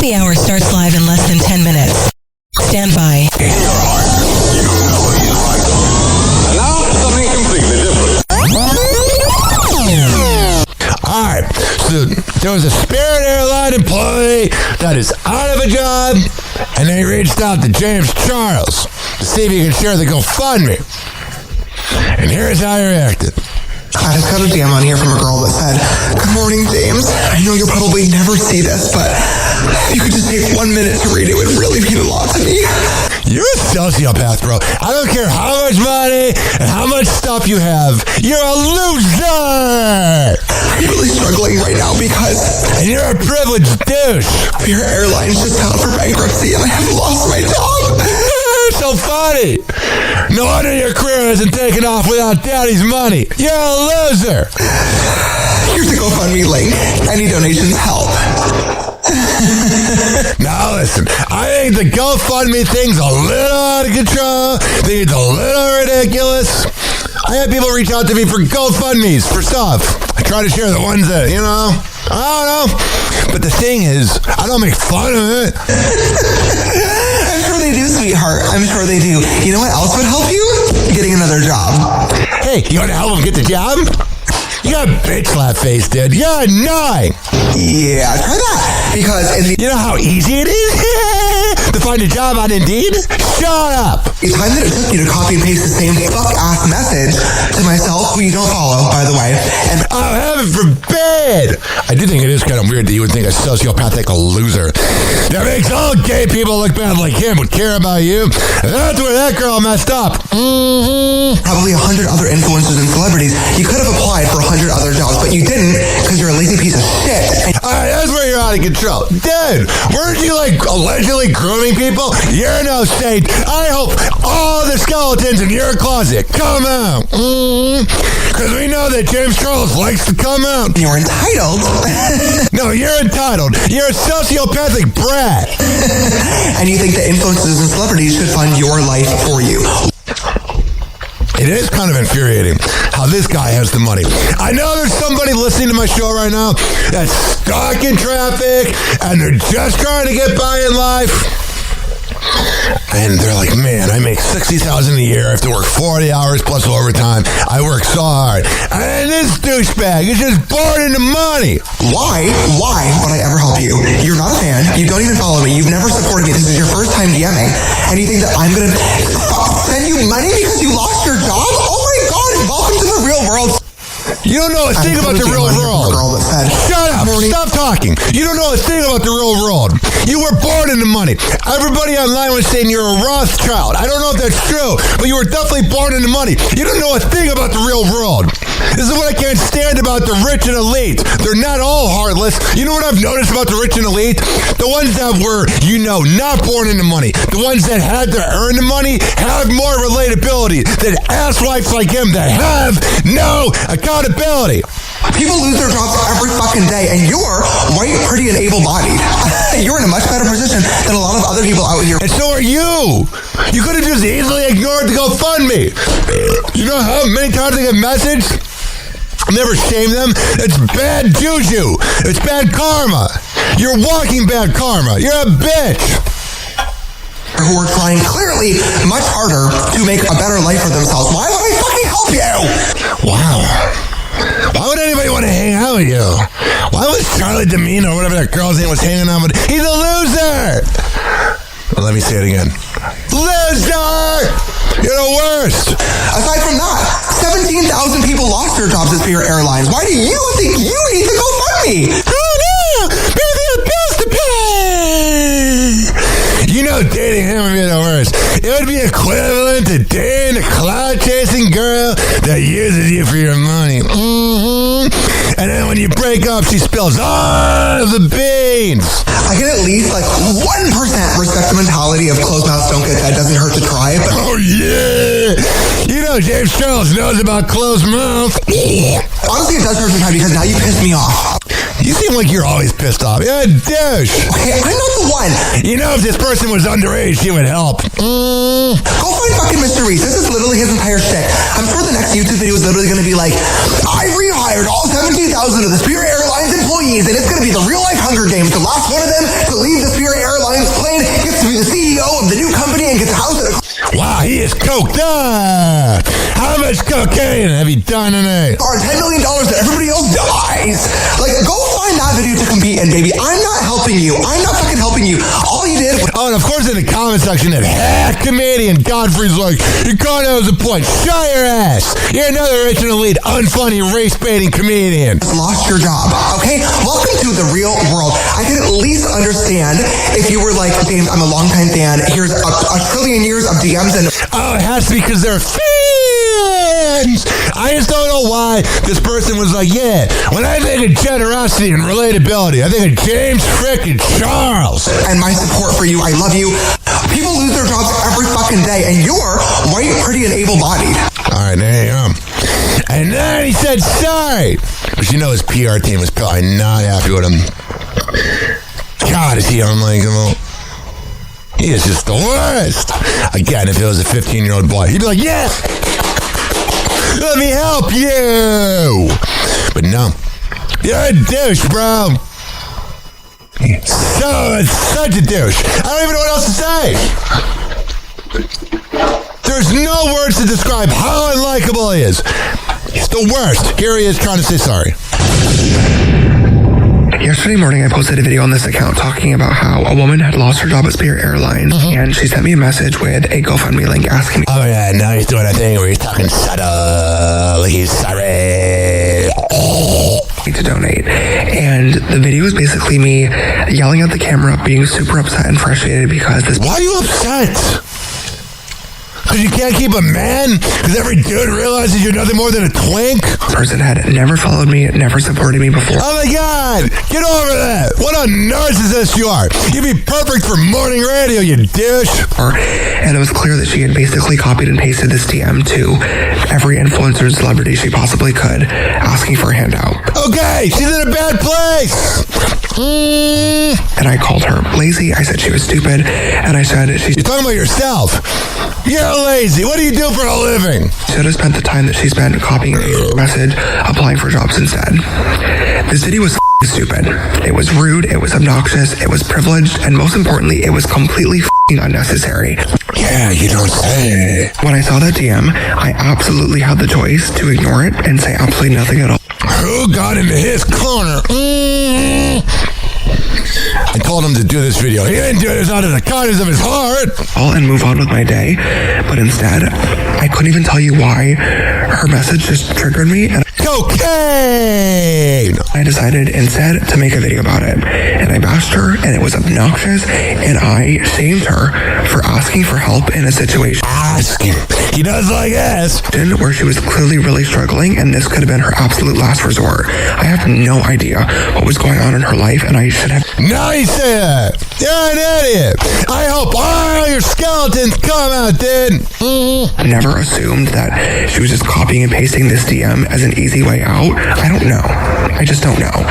Happy Hour starts live in less than 10 minutes. Stand by. In your heart, you know you like them. And now, something completely different. Alright, so there was a Spirit Airline employee that is out of a job, and they reached out to James Charles to see if he could share the GoFundMe. And here's how he reacted. I just got a DM on here from a girl that said, "Good morning, James. I know you'll probably never see this, but if you could just take 1 minute to read it, would really mean a lot to me." You're a sociopath, bro. I don't care how much money and how much stuff you have. You're a loser! I'm really struggling right now because... And you're a privileged douche. Spirit Airlines just filed for bankruptcy and I have lost my job. So funny. No wonder your career isn't taken off without daddy's money. You're a loser. Here's the GoFundMe link. Any donations help. Now listen, I think the GoFundMe thing's a little out of control. I think it's a little ridiculous. I had people reach out to me for GoFundMes for stuff. I try to share the ones that, I don't know. But the thing is, I don't make fun of it. I'm sure they do, sweetheart. I'm sure they do. You know what else would help you? Getting another job. Hey, you want to help him get the job? You got a bitch slap face, dude. You're annoying. Yeah, try that. Because you know how easy it is to find a job on Indeed? Shut up. The time that it took you to copy and paste the same fuck-ass message to myself, who you don't follow, by the way, and heaven forbid. I do think it is kind of weird that you would think a sociopathic loser that makes all gay people look bad like him would care about you. That's where that girl messed up. Probably 100 other influencers and celebrities. You could have applied for 100 other jobs, but you didn't because you're a lazy piece of shit. Alright, that's where you're out of control. Dude, weren't you allegedly grooming people? You're no saint. I hope all the skeletons in your closet come out. Because we know that James Charles likes to come out. You're entitled. No, you're entitled. You're a sociopathic brat. And you think that influencers and celebrities should fund your life for you. It is kind of infuriating how this guy has the money. I know there's somebody listening to my show right now that's stuck in traffic and they're just trying to get by in life. And they're like, man, I make $60,000 a year. I have to work 40 hours plus overtime. I work so hard. And this douchebag is just bored into money. Why would I ever help you? You're not a fan. You don't even follow me. You've never supported me. This is your first time DMing. And you think that I'm going to send you money because you lost your job? Oh my God, welcome to the real world. You don't know a thing about the real world. Shut up. Stop talking. You don't know a thing about the real world. You were born into money. Everybody online was saying you're a Rothschild. I don't know if that's true, but you were definitely born into money. You don't know a thing about the real world. This is what I can't stand about the rich and elite. They're not all heartless. You know what I've noticed about the rich and elite? The ones that were, not born into money. The ones that had to earn the money have more relatability than asswipes like him that have no accountability. People lose their jobs every fucking day, and you're white, pretty, and able-bodied. You're in a much better position than a lot of other people out here. And so are you. You could have just easily ignored the GoFundMe. You know how many times I get messaged? I'll never shame them. It's bad juju. It's bad karma. You're walking bad karma. You're a bitch. Who are trying clearly much harder to make a better life for themselves. Why would I fucking help you? Wow. Why would anybody want to hang out with you? Why was Charlie Demeano or whatever that girl's name was hanging out with? He's a loser! Well, let me say it again. Loser! You're the worst! Aside from that, 17,000 people lost their jobs at Spirit Airlines. Why do you think you need to GoFundMe? Oh no! Maybe the bills to pay! Dating him would be the worst. It would be equivalent to dating a cloud-chasing girl that uses you for your money. And then when you break up, she spills all the beans. I can at least 1% respect the mentality of closed mouths don't get fed, doesn't hurt to try. But oh yeah, James Charles knows about closed mouth. Honestly, it does hurt sometimes because now you pissed me off. You seem like you're always pissed off. You're a douche. Okay, I'm not the one. If this person was underage, she would help. Go find fucking Mr. Reese. This is literally his entire shit. I'm sure the next YouTube video is literally going to be like, I rehired all 17,000 of the Spirit Airlines employees, and it's going to be the real-life Hunger Games. The last one of them to leave the Spirit is coked up. How much cocaine have you done tonight? Or $10 million that everybody else dies. Like, go find that video to compete in, baby. I'm not helping you. I'm not fucking helping you. All you did was... Oh, and of course in the comment section, that hack comedian Godfrey's like, you kind of has a point. Shut your ass. You're another rich and elite, unfunny, race-baiting comedian. Lost your job, okay? Welcome to the real world. I can at least understand if you were like, James, I'm a longtime fan. Here's a trillion years of DMs and... Oh, it has to be because they're fans. I just don't know why this person was like, yeah, when I think of generosity and relatability, I think of James frickin' Charles. And my support for you, I love you. People lose their jobs every fucking day, and you're white, pretty, and able-bodied. All right, there you go. And then he said sorry. Because you know his PR team was probably not happy with him. God, is he unlikable? He is just the worst. Again, if it was a 15-year-old boy, he'd be like, yes, let me help you. But no, you're a douche, bro. Such a douche. I don't even know what else to say. There's no words to describe how unlikable he is. He's the worst. Here he is trying to say sorry. Yesterday morning, I posted a video on this account talking about how a woman had lost her job at Spirit Airlines, and she sent me a message with a GoFundMe link asking me, oh yeah, now he's doing a thing where he's talking subtle, he's sorry, to donate. And the video is basically me yelling at the camera, being super upset and frustrated because this... Why are you upset? Because you can't keep a man? Because every dude realizes you're nothing more than a twink? person had never followed me, never supported me before. Oh my God! Get over that! What a narcissist you are! You'd be perfect for morning radio, you douche! And it was clear that she had basically copied and pasted this DM to every influencer and celebrity she possibly could, asking for a handout. Okay, she's in a bad place! And I called her lazy, I said she was stupid, and I said she's... You're talking about yourself! You're lazy! What do you do for a living? Should have spent the time that she spent copying a message, applying for jobs instead. This video was stupid. It was rude, it was obnoxious, it was privileged, and most importantly, it was completely unnecessary. Yeah, you don't say. When I saw that DM, I absolutely had the choice to ignore it and say absolutely nothing at all. Who got into his corner? I told him to do this video. He didn't do this out of the kindness of his heart. And move on with my day, but instead, I couldn't even tell you why. Her message just triggered me, and cocaine! I decided instead to make a video about it. And I bashed her, and it was obnoxious, and I shamed her for asking for help in a situation. Asking? He does like ass. Where she was clearly really struggling, and this could have been her absolute last resort. I have no idea what was going on in her life, and I should have... Now you say that. You're an idiot. I hope all your skeletons come out, dude. Never assumed that she was just copying and pasting this DM as an easy way out. I don't know. I just don't know.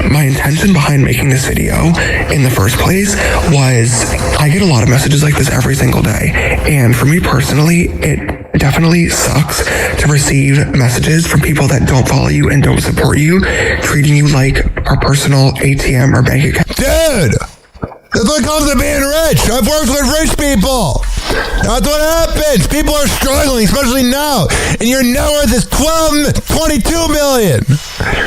My intention behind making this video in the first place was I get a lot of messages like this every single day. And for me personally, it definitely sucks to receive messages from people that don't follow you and don't support you, treating you like a personal ATM or bank account. Dude, that's what comes to being rich. I've worked with rich people. That's what happens. People are struggling, especially now. And your net worth is $22 million.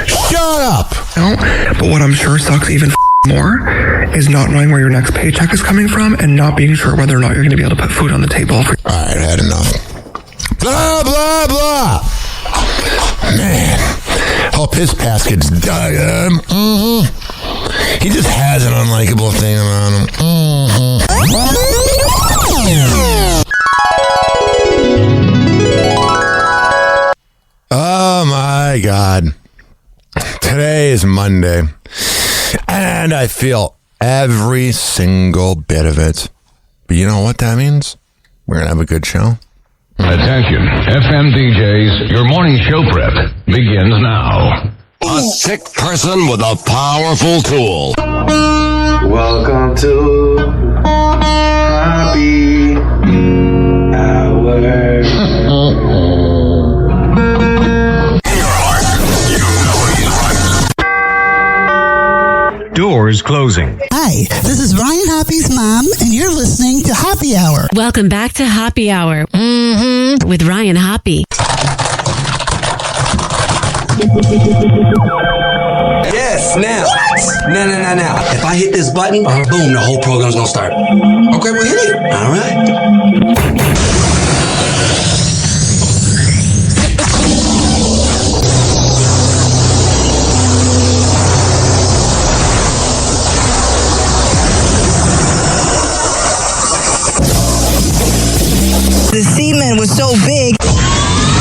Shut up. No, but what I'm sure sucks even more is not knowing where your next paycheck is coming from and not being sure whether or not you're going to be able to put food on the table. All right, I had enough. Blah, blah, blah. Man, hope his past gets dug up. He just has an unlikable thing about him. Oh my God. Today is Monday, and I feel every single bit of it. But you know what that means? We're going to have a good show. Attention, FM DJs, your morning show prep begins now. A sick person with a powerful tool. Welcome to Happy Hour. Doors closing. Hi, this is Ryan Hoppy's mom, and you're listening to Happy Hour. Welcome back to Happy Hour with Ryan Hoppe. Yes, now. What? Now. If I hit this button, boom, the whole program's gonna start. Okay, well, hit it. All right. The semen was so big.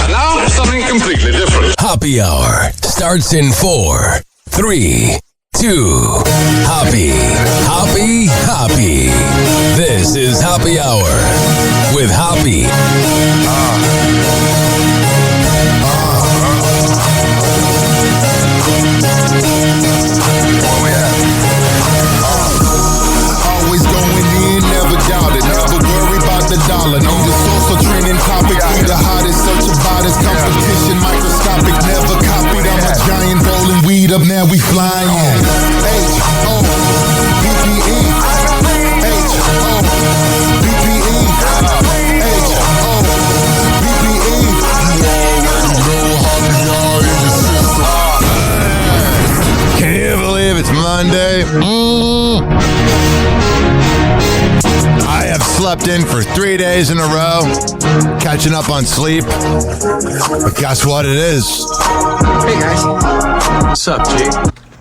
And now, something completely different. Happy Hour starts in 4, 3, 2. Happy. This is Happy Hour with Hoppe. Always going in, never doubted. Never worry about the dollar. No, the social trending topic. We the hottest, search about us. Competition microscopic. Never copied. I'm a giant rolling weed up. Now we flying. H-O-P-P-E. H-O-P-P-E. H-O-P-P-E. Can you believe it's Monday? I have slept in for 3 days in a row, catching up on sleep. But guess what it is? Hey guys. What's up, G?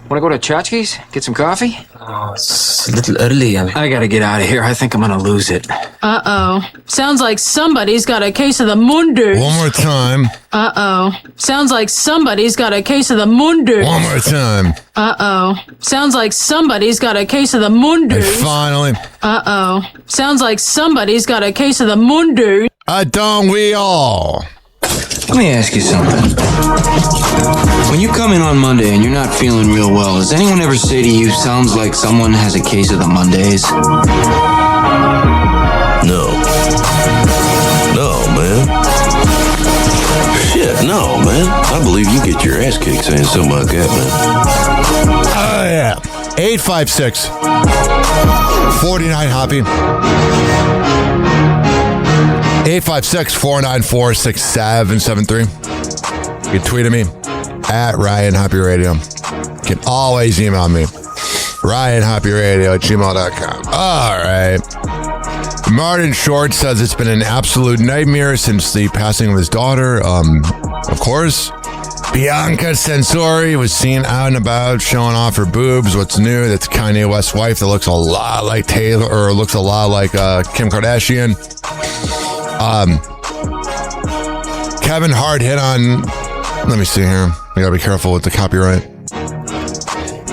Wanna go to Chachki's? Get some coffee? Oh, it's a little early. I gotta get out of here. I think I'm gonna lose it. Uh-oh. Sounds like somebody's got a case of the munders. One more time. Uh-oh. Sounds like somebody's got a case of the munders. One more time. Uh-oh. Sounds like somebody's got a case of the munders. And finally. Uh-oh. Sounds like somebody's got a case of the munders. Don't we all? Let me ask you something. When you come in on Monday and you're not feeling real well, does anyone ever say to you, sounds like someone has a case of the Mondays? No, man. Shit, no, man. I believe you get your ass kicked saying something like that, man. Oh, yeah. 856-49 Hoppy. 856-494-6773. You can tweet at me at Ryan Hoppe Radio. You can always email me. RyanHoppeRadio@gmail.com. All right. Martin Short says it's been an absolute nightmare since the passing of his daughter. Of course, Bianca Censori was seen out and about showing off her boobs. What's new? That's Kanye West's wife that looks a lot like Taylor, or looks a lot like Kim Kardashian. Kevin Hart hit on, let me see here. We gotta be careful with the copyright.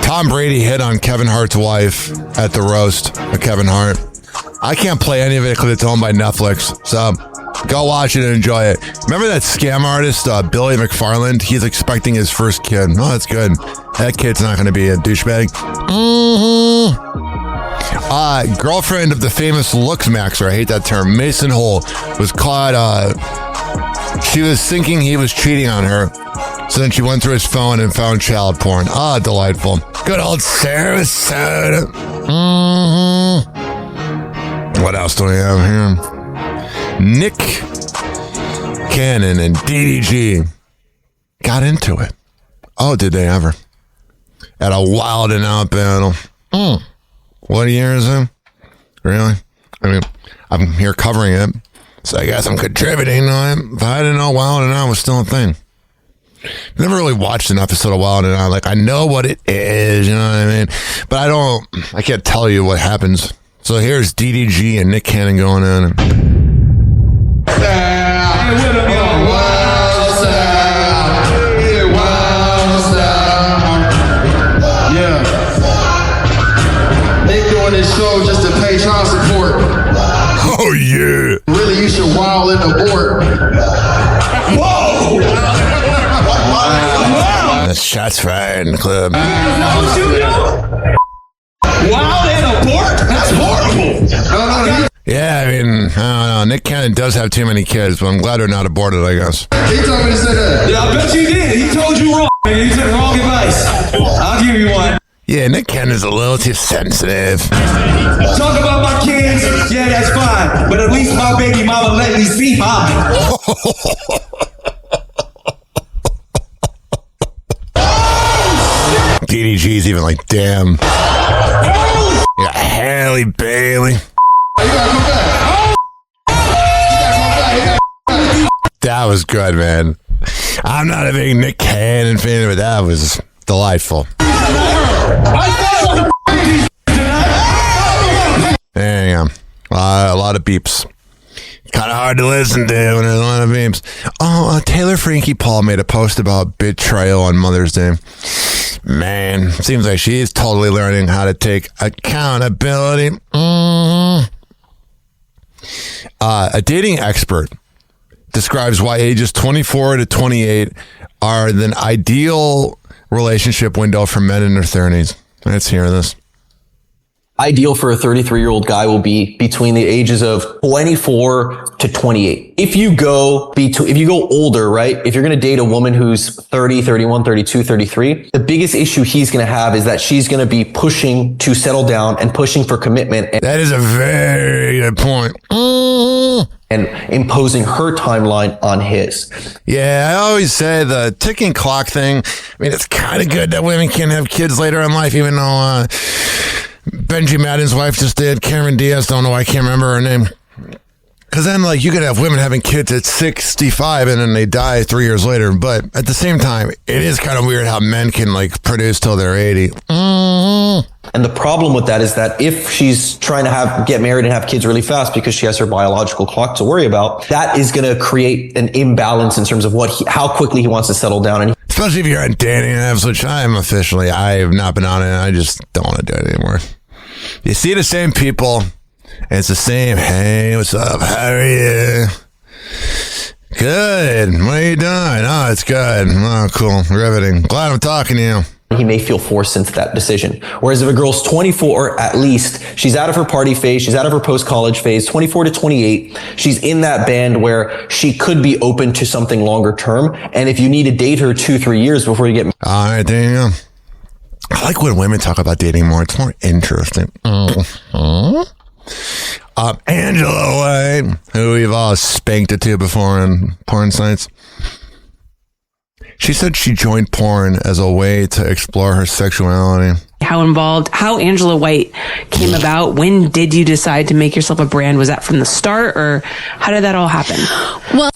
Tom Brady hit on Kevin Hart's wife at the roast of Kevin Hart. I can't play any of it because it's owned by Netflix. So go watch it and enjoy it. Remember that scam artist, Billy McFarland? He's expecting his first kid. Oh, that's good. That kid's not going to be a douchebag. Girlfriend of the famous looks maxer, I hate that term, Mason Hole, was caught, she was thinking he was cheating on her. So then she went through his phone and found child porn. Delightful. Good old Sarasota. What else do we have here? Nick Cannon and DDG got into it. Oh, did they ever? At a Wild and Out battle. What year is it? Really? I mean, I'm here covering it, so I guess I'm contributing to it. If I didn't know Wild and Out was still a thing. Never really watched an episode of Wild and Out. Like, I know what it is, you know what I mean? But I can't tell you what happens. So here's DDG and Nick Cannon going in. Yeah. They doing this show just to pay child support. Oh, yeah. Really, you should wild and abort. Whoa! That's shots fired in the club. Wild and abort? That's horrible. No. Yeah, I mean, I don't know. Nick Cannon does have too many kids, but I'm glad they're not aborted, I guess. He told me to say that. Yeah, I bet you did. He told you wrong. He took wrong advice. I'll give you one. Yeah, Nick Cannon's a little too sensitive. Talk about my kids, yeah, that's fine. But at least my baby mama let me see mine. DDG's even like, damn. Yeah, Haley Bailey. That was good, man. I'm not a big Nick Cannon fan, but that was delightful. There you go. A lot of beeps. Kind of hard to listen to when there's a lot of beeps. Oh, Taylor Frankie Paul made a post about betrayal on Mother's Day. Man, seems like she's totally learning how to take accountability. A dating expert describes why ages 24 to 28 are the ideal relationship window for men in their 30s. Let's hear this. Ideal for a 33-year-old guy will be between the ages of 24 to 28. If you go older, right? If you're going to date a woman who's 30, 31, 32, 33, the biggest issue he's going to have is that she's going to be pushing to settle down and pushing for commitment. That is a very good point. And imposing her timeline on his. Yeah, I always say the ticking clock thing. I mean, it's kind of good that women can have kids later in life, even though Benji Madden's wife just did. Cameron Diaz, don't know why I can't remember her name. Because then, like, you could have women having kids at 65 and then they die 3 years later. But at the same time, it is kind of weird how men can, like, produce till they're 80. And the problem with that is that if she's trying to get married and have kids really fast because she has her biological clock to worry about, that is going to create an imbalance in terms of how quickly he wants to settle down. And especially if you're on dating apps, which I have not been on it. I just don't want to do it anymore. You see the same people, and it's the same, hey, what's up, how are you? Good, what are you doing? Oh, it's good. Oh, cool, riveting. Glad I'm talking to you. He may feel forced into that decision. Whereas if a girl's 24, at least, she's out of her party phase, she's out of her post-college phase, 24 to 28, she's in that band where she could be open to something longer term. And if you need to date her 2-3 years before you get married. All right, there you go. I like when women talk about dating more. It's more interesting. Angela White, who we've all spanked it to before on porn sites. She said she joined porn as a way to explore her sexuality. How Angela White came about. When did you decide to make yourself a brand? Was that from the start, or how did that all happen? Well,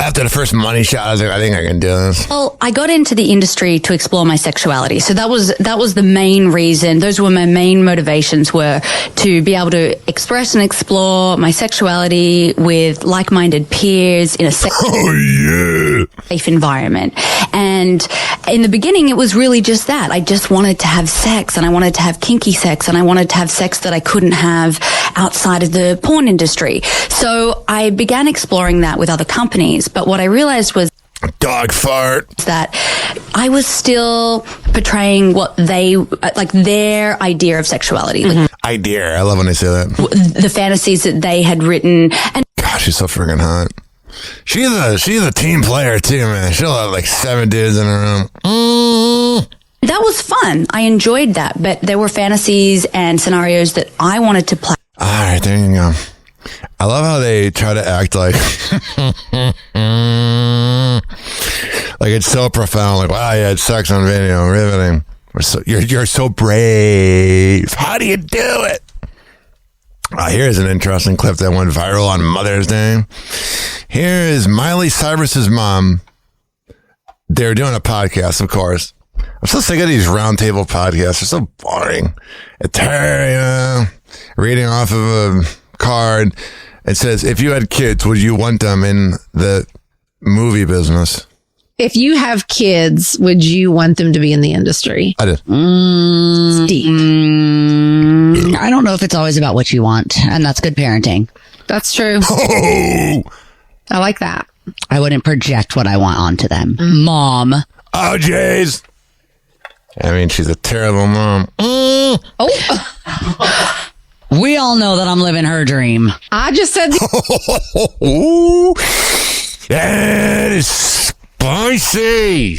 after the first money shot, I was like, I think I can do this. Well, I got into the industry to explore my sexuality. So that was the main reason. Those were my main motivations, were to be able to express and explore my sexuality with like-minded peers in a safe environment. And in the beginning, it was really just that. I just wanted to have sex, and I wanted to have kinky sex, and I wanted to have sex that I couldn't have outside of the porn industry. So I began exploring that with other companies. But what I realized was dog fart that I was still portraying what they like their idea of sexuality. Idea. I love when they say that. The fantasies that they had written. And gosh, she's so freaking hot. She's a team player too, man. She'll have like 7 dudes in her room. That was fun. I enjoyed that. But there were fantasies and scenarios that I wanted to play. All right, there you go. I love how they try to act like like it's so profound. Like, wow, you had sex on video, riveting. You're so brave. How do you do it? Here's an interesting clip that went viral on Mother's Day. Here is Miley Cyrus's mom. They're doing a podcast, of course. I'm so sick of these roundtable podcasts. They're so boring. It's her, reading off of a card. It says, if you had kids, would you want them in the movie business? If you have kids, would you want them to be in the industry? I did. Deep. I don't know if it's always about what you want, and that's good parenting. That's true. Oh! I like that. I wouldn't project what I want onto them. Mom. Oh, jeez. I mean, she's a terrible mom. Oh. We all know that I'm living her dream. I just said... That is spicy.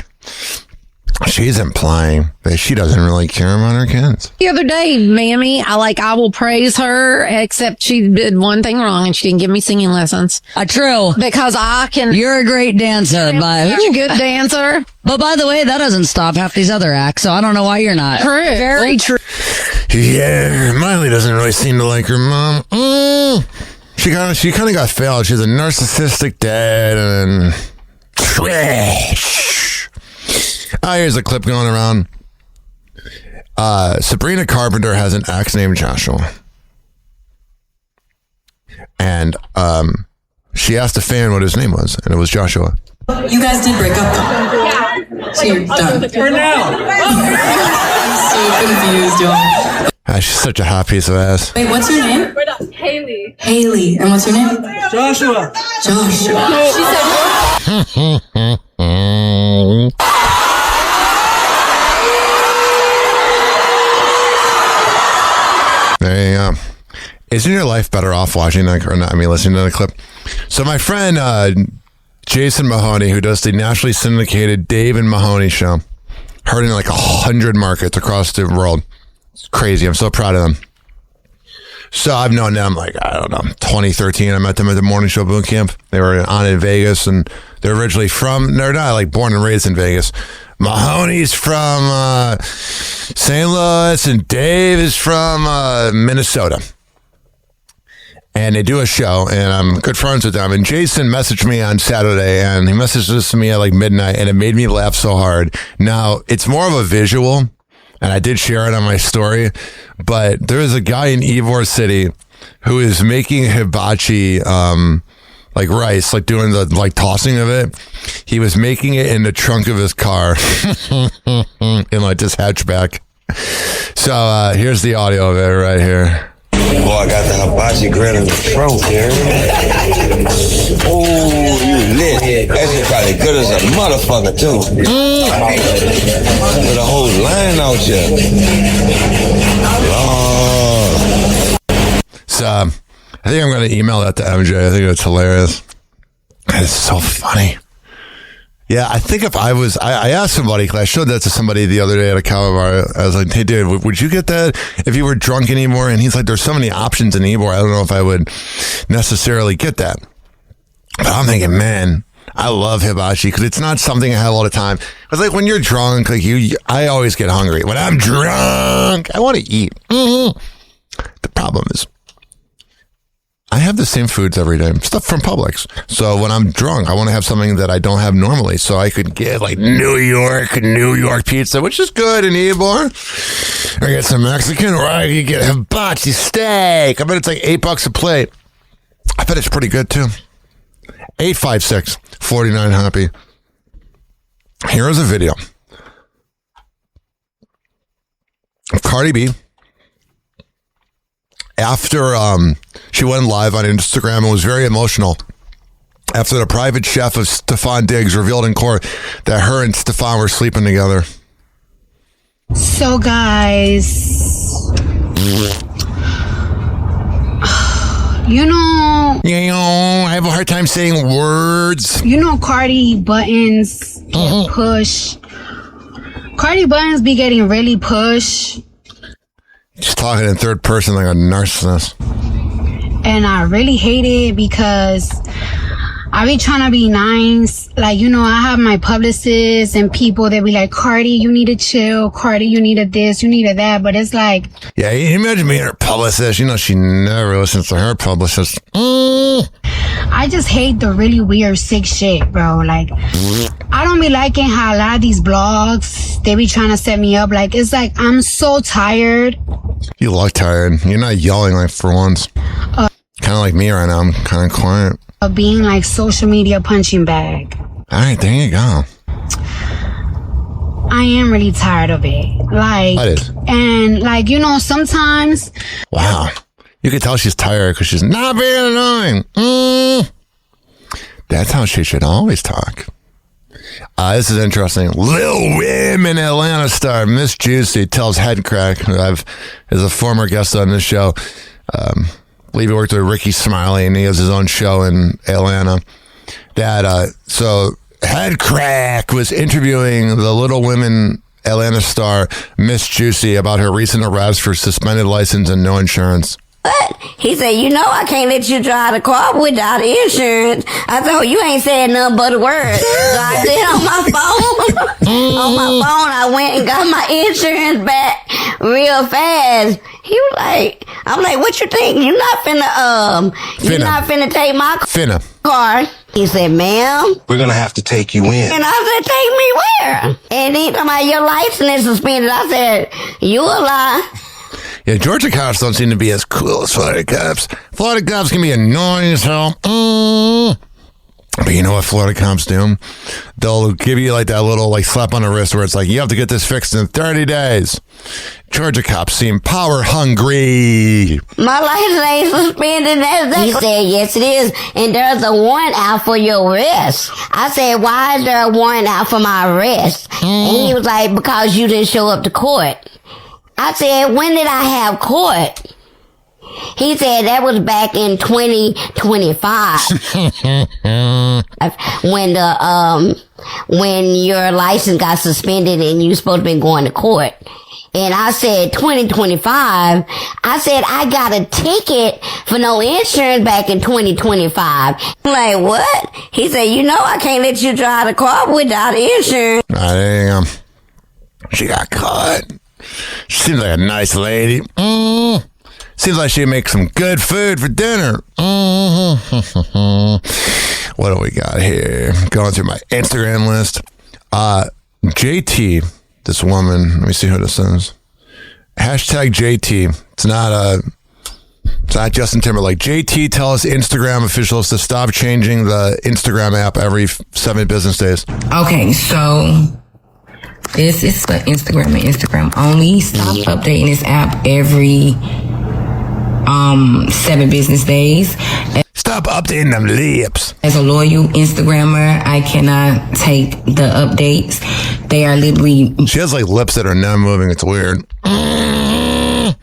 She's implying that she doesn't really care about her kids. The other day, Mammy, I will praise her, except she did one thing wrong and she didn't give me singing lessons. True. Because You're a great dancer, but you're a good dancer. But by the way, that doesn't stop half these other acts, so I don't know why you're not. True. Very true. Yeah, Miley doesn't really seem to like her mom. She kind of got failed. She's a narcissistic dad and trash. Here's a clip going around. Sabrina Carpenter has an ex named Joshua. And she asked a fan what his name was, and it was Joshua. You guys did break up, though. Yeah. So you're done. For now. I'm so confused, y'all. She's such a hot piece of ass. Wait, what's your name? We're done. Haley. Haley. And what's your name? Joshua. Joshua. She said There you go. Isn't your life better off watching that, or not? I mean, listening to the clip. So my friend Jason Mahoney, who does the nationally syndicated Dave and Mahoney show, heard in like 100 markets across the world. It's crazy. I'm so proud of them. So I've known them like, I don't know, 2013. I met them at the morning show boot camp. They were on in Vegas, and they're originally they're not like born and raised in Vegas. Mahoney's from St. Louis, and Dave is from Minnesota. And they do a show, and I'm good friends with them. And Jason messaged me on Saturday, and he messaged this to me at like midnight, and it made me laugh so hard. Now, it's more of a visual, and I did share it on my story, but there is a guy in Ybor City who is making hibachi, like rice, like doing the like tossing of it. He was making it in the trunk of his car in like this hatchback. So here's the audio of it right here. Boy, I got the hibachi grill in the trunk here. Oh, you lit. That shit probably good as a motherfucker, too. With a whole line out here. So, I think I'm going to email that to MJ. I think it's hilarious. It's so funny. Yeah, I think if I asked somebody, because I showed that to somebody the other day at a cow bar. I was like, hey, dude, would you get that if you were drunk anymore? And he's like, there's so many options in Ybor. I don't know if I would necessarily get that. But I'm thinking, man, I love hibachi because it's not something I have all the time. It's like when you're drunk, like I always get hungry. When I'm drunk, I want to eat. Mm-hmm. The problem is, I have the same foods every day, stuff from Publix. So when I'm drunk, I want to have something that I don't have normally. So I could get like New York pizza, which is good in Ybor. Or get some Mexican, or I could get hibachi steak. I bet it's like $8 a plate. I bet it's pretty good too. 856-49 Hoppe. Here's a video of Cardi B. After she went live on Instagram and was very emotional after the private chef of Stefan Diggs revealed in court that her and Stefan were sleeping together. So guys, you know, I have a hard time saying words. You know, Cardi buttons get push. Cardi buttons be getting really push. She's talking in third person like a narcissist. And I really hate it because I be trying to be nice. Like, you know, I have my publicists and people that be like, Cardi, you need to chill. Cardi, you need a this, you need a that. But it's like... Yeah, you imagine being her publicist. You know, she never listens to her publicist. I just hate the really weird, sick shit, bro. Like, I don't be liking how a lot of these blogs, they be trying to set me up. Like, it's like, I'm so tired. You look tired. You're not yelling like for once. Kind of like me right now. I'm kind of quiet. Of being like social media punching bag. All right, there you go. I am really tired of it. Like, that is. And like, you know, sometimes. Wow. You can tell she's tired because she's not being annoying. That's how she should always talk. This is interesting. Lil Women Atlanta star Miss Juicy tells Headcrack, who is a former guest on this show. I believe he worked with Ricky Smiley, and he has his own show in Atlanta. That so Head Crack was interviewing the Little Women Atlanta star Miss Juicy about her recent arrest for suspended license and no insurance. But he said, I can't let you drive the car without insurance. I said, you ain't said nothing but a word. So I said on my phone, I went and got my insurance back real fast. He was like, I'm like, what you think? You're not finna take my car. He said, ma'am, we're gonna have to take you in. And I said, take me where? And he talking about your license is suspended. I said, you a lie. Yeah, Georgia cops don't seem to be as cool as Florida cops. Florida cops can be annoying as hell. But you know what Florida cops do? They'll give you like that little slap on the wrist where it's like, you have to get this fixed in 30 days. Georgia cops seem power hungry. My license ain't suspended. He said, yes it is. And there's a warrant out for your arrest. I said, why is there a warrant out for my arrest? And he was like, because you didn't show up to court. I said, when did I have court? He said that was back in 2025. When your license got suspended and you supposed to be going to court. And I said, 2025? I said, I got a ticket for no insurance back in 2025. I'm like, what? He said, I can't let you drive the car without insurance. There you go. She got caught. She seems like a nice lady. Seems like she'd make some good food for dinner. What do we got here? Going through my Instagram list. JT, this woman. Let me see who this is. Hashtag JT. It's not Justin Timberlake. JT tells Instagram officials to stop changing the Instagram app every 7 business days. Okay, so this is for Instagram and Instagram only. Stop updating this app every 7 business days. Stop updating them lips. As a loyal Instagrammer, I cannot take the updates. They are literally... She has lips that are not moving. It's weird. I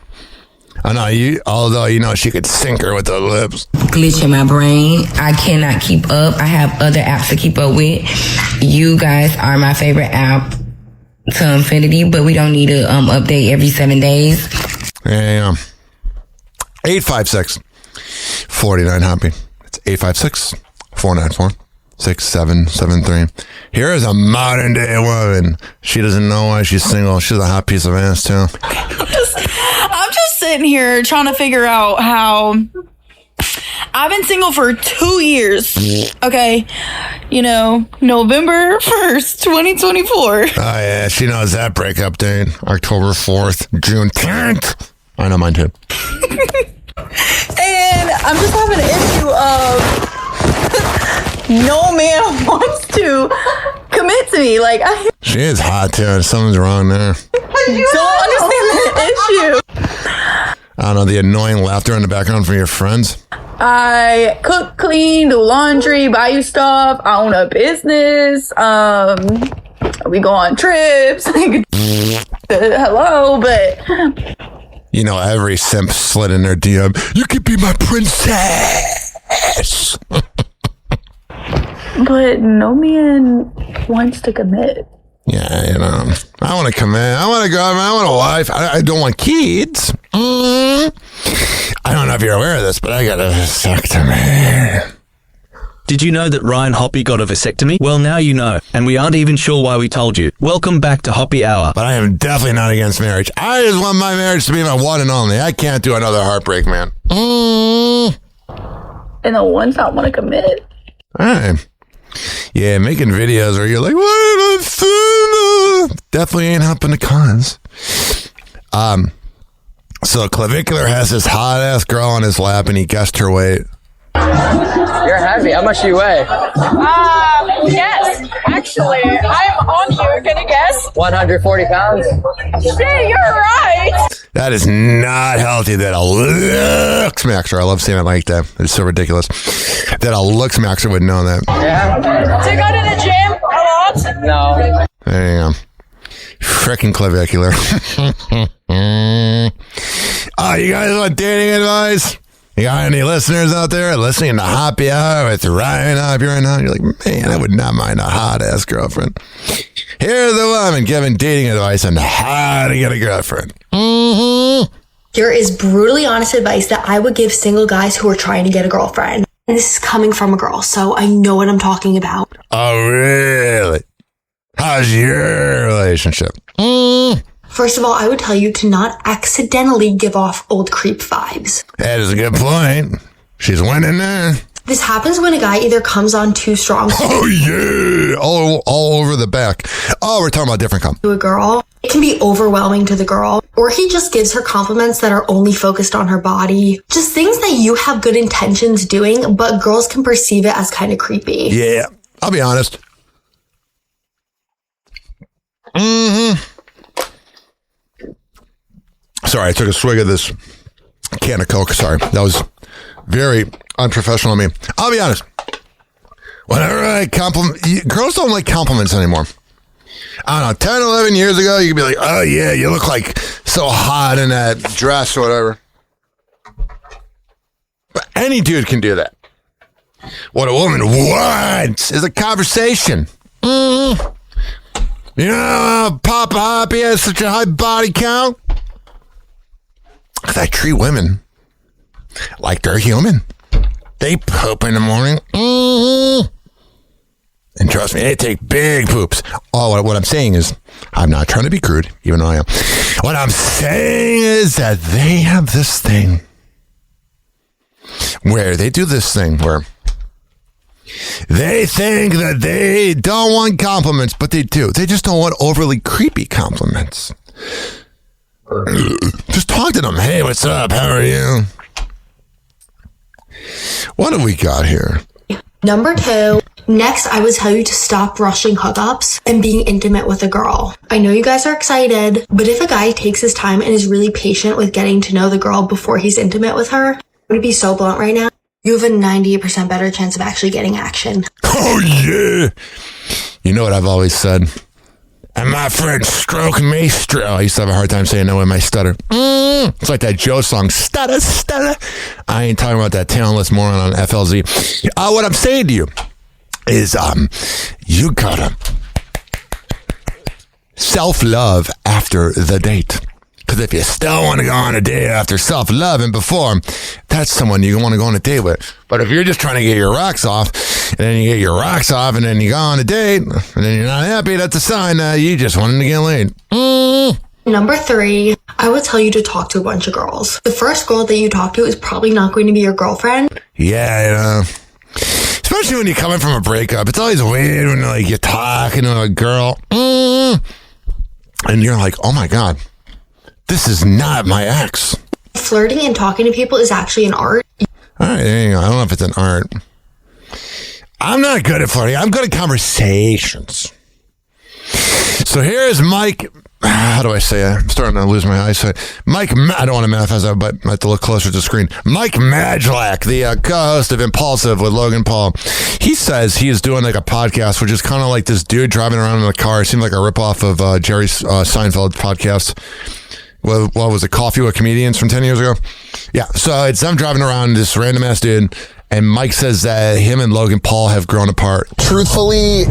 know, although she could sink her with the lips. Glitch in my brain. I cannot keep up. I have other apps to keep up with. You guys are my favorite app to infinity, but we don't need to update every 7 days. Yeah. 856-49 Hoppe. It's 856-494-6773. Here is a modern day woman. She doesn't know why she's single. She's a hot piece of ass too. I'm just sitting here trying to figure out how I've been single for 2 years. Okay. November 1st, 2024. Oh yeah, she knows that breakup date. October 4th, June 10th. I know mine too. And I'm just having an issue of no man wants to commit to me. She is hot too. Something's wrong there. I don't understand the issue. I don't know, the annoying laughter in the background from your friends. I cook, clean, do laundry, buy you stuff. I own a business. We go on trips. Hello, but... every simp slid in their DM. You could be my princess. But no man wants to commit. Yeah, I want to commit. I want to go. I want a wife. I don't want kids. I don't know if you're aware of this, but I got a vasectomy. Did you know that Ryan Hoppe got a vasectomy? Well, now you know, and we aren't even sure why we told you. Welcome back to Hoppe Hour. But I am definitely not against marriage. I just want my marriage to be my one and only. I can't do another heartbreak, man. And the ones that want to commit. All right. Yeah, making videos where you're like, what did I do? Definitely ain't helping the cause. So Clavicular has this hot ass girl on his lap and he guessed her weight. You're heavy. How much do you weigh? Yes. Actually, I'm on you. Can you guess? 140 pounds. Shit, you're right. That is not healthy. That a look smaxer. I love saying it like that. It's so ridiculous. That a look smaxer would know that. Yeah. Do you go to the gym a lot? No. There you go. Frickin' Clavicular. Oh, you guys want dating advice? You got any listeners out there listening to Happy Hour with Ryan Hoppe right now? You're like, man, I would not mind a hot-ass girlfriend. Here's the woman giving dating advice on how to get a girlfriend. Here is brutally honest advice that I would give single guys who are trying to get a girlfriend. And this is coming from a girl, so I know what I'm talking about. Oh, really? How's your relationship? First of all, I would tell you to not accidentally give off old creep vibes. That is a good point. She's winning there. This happens when a guy either comes on too strong. Oh, yeah. All over the back. Oh, we're talking about different to a girl. It can be overwhelming to the girl. Or he just gives her compliments that are only focused on her body. Just things that you have good intentions doing, but girls can perceive it as kind of creepy. Yeah, I'll be honest. Sorry, I took a swig of this can of Coke. Sorry, that was very unprofessional of me. I'll be honest. Whenever I compliment, girls don't like compliments anymore. I don't know, 10, 11 years ago, you could be like, oh yeah, you look like so hot in that dress or whatever. But any dude can do that. What a woman wants is a conversation. You know, Papa Hoppe has such a high body count. Because I treat women like they're human. They poop in the morning. And trust me, they take big poops. Oh, what I'm saying is, I'm not trying to be crude, even though I am. What I'm saying is that they have this thing where they do this thing where they think that they don't want compliments, but they do. They just don't want overly creepy compliments. Just talk to them. Hey, what's up? How are you? What do we got here? Number 2, next I would tell you to stop rushing hookups and being intimate with a girl. I know you guys are excited, but if a guy takes his time and is really patient with getting to know the girl before he's intimate with her, I'm going to be so blunt right now, you have a 98% better chance of actually getting action. Oh, yeah. You know what I've always said? And my friend Stroke Maestro. I used to have a hard time saying that with my stutter. It's like that Joe song, stutter, stutter. I ain't talking about that talentless moron on FLZ. What I'm saying to you is, you gotta self-love after the date. Because if you still want to go on a date after self-love and before, that's someone you want to go on a date with. But if you're just trying to get your rocks off, and then you get your rocks off, and then you go on a date, and then you're not happy, that's a sign that you just wanted to get laid. Number 3, I would tell you to talk to a bunch of girls. The first girl that you talk to is probably not going to be your girlfriend. Yeah, you know. Especially when you're coming from a breakup. It's always weird when like you're talking to a girl. And you're like, oh my God. This is not my ex. Flirting and talking to people is actually an art. All right, there you go. I don't know if it's an art. I'm not good at flirting. I'm good at conversations. So here's Mike. How do I say it? I'm starting to lose my eyesight. I don't want to manifest that, but I have to look closer to the screen. Mike Madlak, the co-host of Impulsive with Logan Paul. He says he is doing like a podcast, which is kind of like this dude driving around in a car. It seemed like a ripoff of Jerry Seinfeld's podcast. What was it? Coffee with Comedians from 10 years ago? Yeah. So it's them driving around, this random ass dude. And Mike says that him and Logan Paul have grown apart. Truthfully,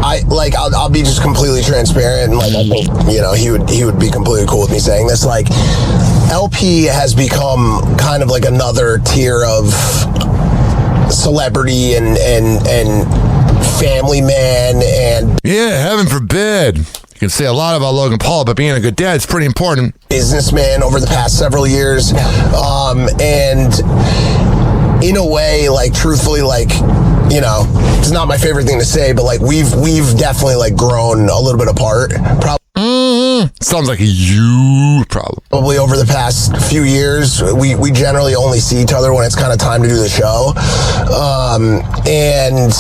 I'll be just completely transparent. And like, I think, you know, he would be completely cool with me saying this. Like, LP has become kind of like another tier of celebrity and family man. And yeah, heaven forbid. You can say a lot about Logan Paul, but being a good dad is pretty important. Businessman over the past several years. And in a way, like, truthfully, like, you know, it's not my favorite thing to say, but like we've definitely like grown a little bit apart. Sounds like a huge problem. Probably over the past few years, we generally only see each other when it's kind of time to do the show. And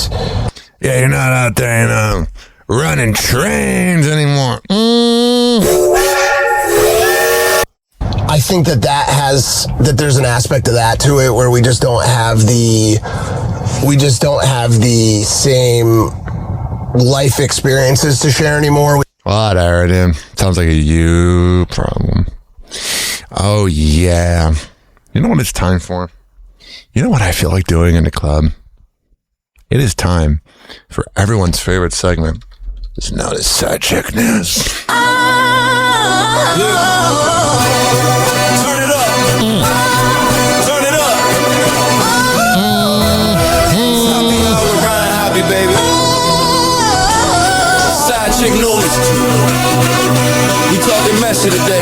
yeah, you're not out there, you know, running trains anymore. I think that there's an aspect of that to it where we just don't have the same life experiences to share anymore. Whatever, dude. Sounds like a you problem. Oh, yeah. You know what it's time for? You know what I feel like doing in the club? It is time for everyone's favorite segment. It's known as Side Chick News. Turn it up. Turn it up. Happy hour, Ryan Hoppe, baby. Side Chick News. We talking messy today.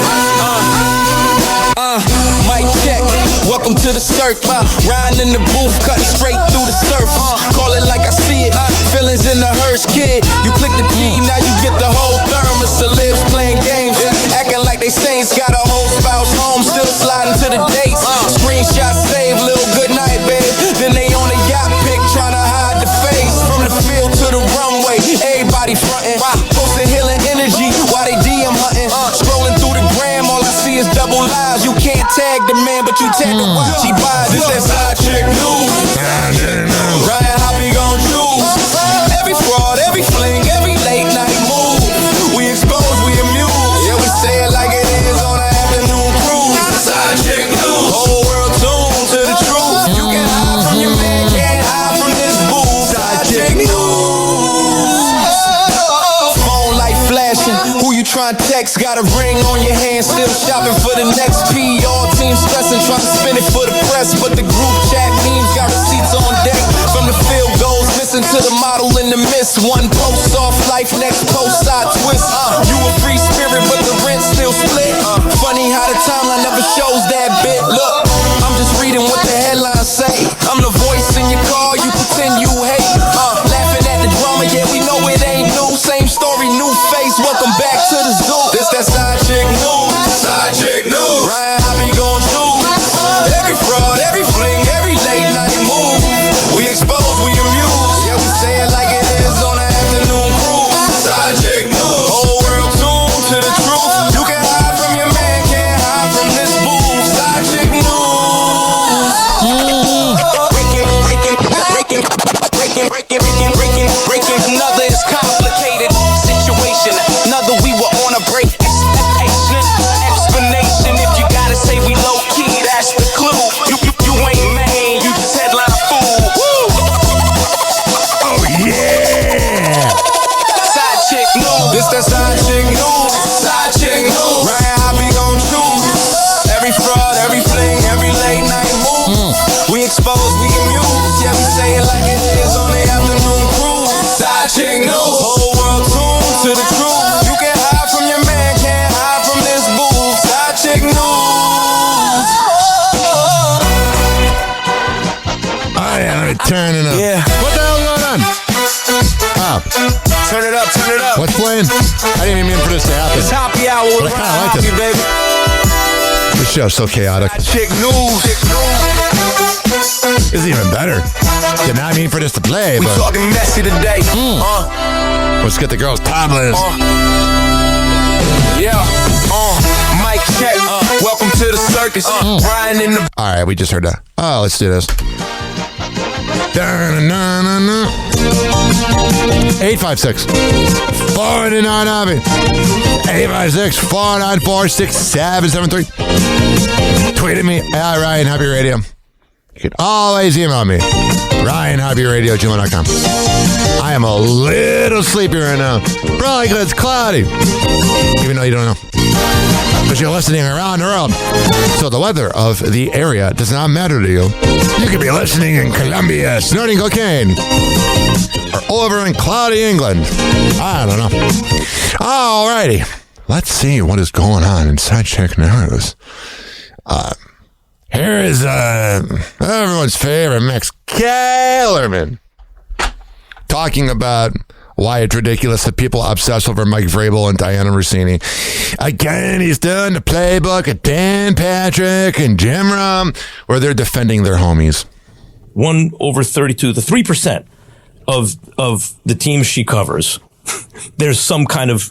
Mic check. Welcome to the circ. Riding in the booth, cutting straight through the surf. Call it like I see it. Feelings in the hearse, kid. You click the P, now you get the whole thermos. Celebs playing games, acting like they saints. Got a whole spouse home, still sliding to the dates. Screenshot save, little good night, babe. Then they on a yacht pic, trying to hide the face. From the field to the runway, everybody frontin'. Posting healing energy while they DM hunting. Scrolling through the gram, all I see is double lives. You can't tag the man, but you tag the watch he buys. This that Side Chick News. Ryan Hoppe gon' choose. Every fraud, every fling, every late night move. We expose, we amuse. Yeah, we say it like it is on an afternoon cruise. Side Chick News. Whole world tuned to the truth. You can hide from your man, can't hide from this booth. Side Chick News. Phone light flashing. Who you trying to text? Got a ring on your hand, still shopping for the next P. All team stressing, trying to spin it for the press, but the group chat memes got receipts on deck. From the field goals, listen to the model in the mist. One post off life, next post side twist. You a free spirit, but the rent still split. Funny how the timeline never shows that bit. Look, I'm just reading what the headlines say. I'm the voice in your car, you pretend you hate. Laughing at the drama, yeah, we know it ain't new. Same story, new face, welcome back to the zoo. This that Side Chick News. Side Chick News. Ryan Hoppe gon' choose. Every fraud, every fling, every late night move. We expose, we amuse. Yeah, we say it like it is on an afternoon cruise. Side Chick News. Whole world tuned to the truth. You can hide from your man, can't hide from this booth. Side Chick News. Breaking. Another is complicated situation. Another we were on a break. Explanation. If you gotta say we low key, that's the clue. You ain't main, you just headline fool. Oh yeah! Side Chick News. This that Side Chick News. Side Chick News. Ryan Hoppe gon' choose. Every fraud, every fling, every late night move. We expose, we amuse. Yeah, we say it like it is on the afternoon cruise. Side Chick News. Whole world tuned to the truth. You can hide from your man, can't hide from this booth. Side Chick News. Oh yeah, let me turn it up. Yeah. What the hell going on? Oh. Turn it up, turn it up. What's playing? I didn't even mean for this to happen. It's Hoppe Hour with But I Ryan kinda Hoppe, liked it. baby. This show's so chaotic. Chick News. This is even better. Did not mean for this to play, We but talking messy today. let's get the girls topless. Yeah. Mic check. Welcome to the circus. Brian in the. All right, we just heard that. Oh, let's do this. 856 499 Hoppe. 856 494 6773. Tweet at me at Ryan Hoppe Radio. You can always email me, RyanHoppeRadio@gmail.com. I am a little sleepy right now. Probably because it's cloudy. Even though you don't know. But you're listening around the world. So the weather of the area does not matter to you. You could be listening in Colombia, snorting cocaine. Or over in cloudy England. I don't know. Alrighty. Let's see what is going on in Side Chick News. Here is everyone's favorite Max Kellerman talking about why it's ridiculous that people obsess over Mike Vrabel and Diana Rossini. Again, he's doing the playbook of Dan Patrick and Jim Rum, where they're defending their homies. 1/32, the 3% of the teams she covers, there's some kind of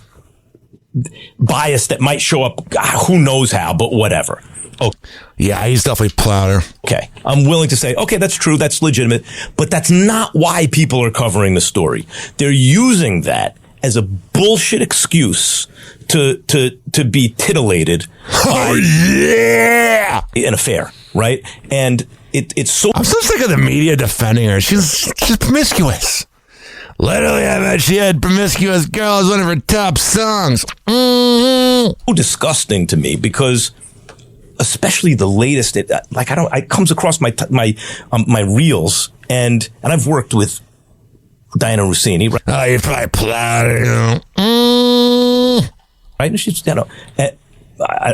bias that might show up. Who knows how, but whatever. Oh, yeah, he's definitely Plowder. Okay. I'm willing to say, okay, that's true. That's legitimate. But that's not why people are covering the story. They're using that as a bullshit excuse to be titillated. An affair, right? And it's so. I'm so sick of the media defending her. She's promiscuous. Literally, I bet she had "Promiscuous Girl" as one of her top songs. So disgusting to me because, especially the latest, it comes across my reels, and I've worked with Diana Rossini. Right? Oh, you're probably proud, right? And she's, I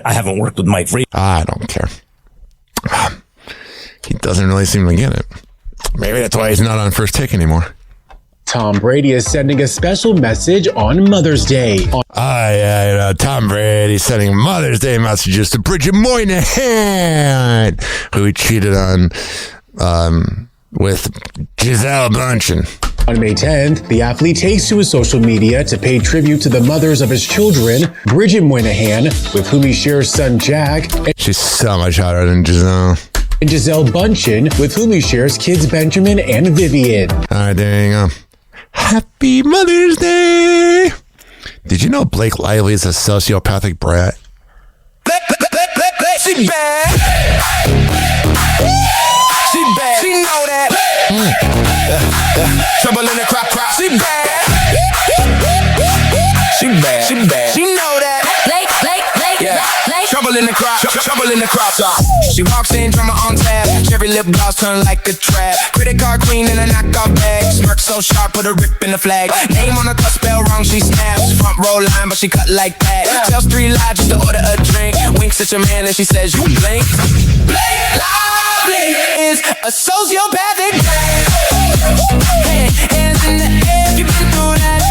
haven't worked with Mike Vrabel. I don't care. He doesn't really seem to get it. Maybe that's why he's not on First Take anymore. Tom Brady is sending a special message on Mother's Day. Tom Brady sending Mother's Day messages to Bridget Moynihan, who he cheated on with Giselle Bundchen. On May 10th, the athlete takes to his social media to pay tribute to the mothers of his children, Bridget Moynihan, with whom he shares son Jack. She's so much hotter than Giselle. And Giselle Bundchen, with whom he shares kids Benjamin and Vivian. All right, there you go. Happy Mother's Day! Did you know Blake Lively is a sociopathic brat? She bad. She bad. She know that. Trouble in the crop. She bad. She bad. She bad. She know that. Blake. Yeah. Trouble in the crop. Trouble in the crop top. She walks in, drama on tab. Cherry lip gloss turn like a trap. Credit card queen in a knockoff bag. Smirk so sharp, put a rip in the flag. Name on the cup, spell wrong, she snaps. Front row line, but she cut like that. Tells 3 lies just to order a drink. Winks at your man and she says you blink. Blake Lively is a sociopathic brat. Hands in the air, you been through that.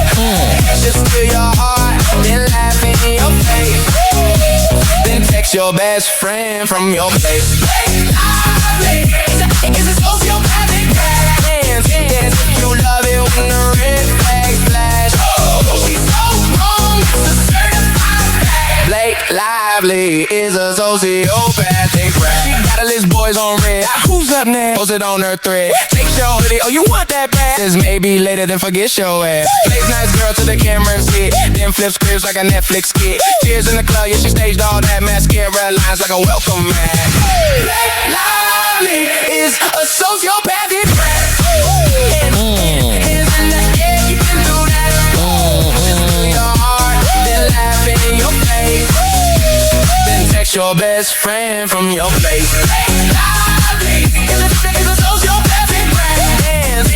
Just steal your heart, then laugh in your face. Then text your best friend from your place. Blake Lively is a sociopathic brat. Hands, if you love it when the red flag flash. She's so wrong, it's a certified fact. Blake Lively is a sociopathic brat. She got a list boys on red. Who's up next? Post it on her thread. Take your hoodie, oh you want that bad? Says maybe later than forget your ass. Plays nice girl to the camera and sit. Then flip scripts like a Netflix skit. Cheers in the club, yeah she staged all that mascara lines like a welcome mat. Blake Lively is a sociopathic brat. Hands in the air, you can do that. Just do your heart, then laugh in your face. Then text your best friend from your place. Blake Lively is a sociopathic brat. Hands,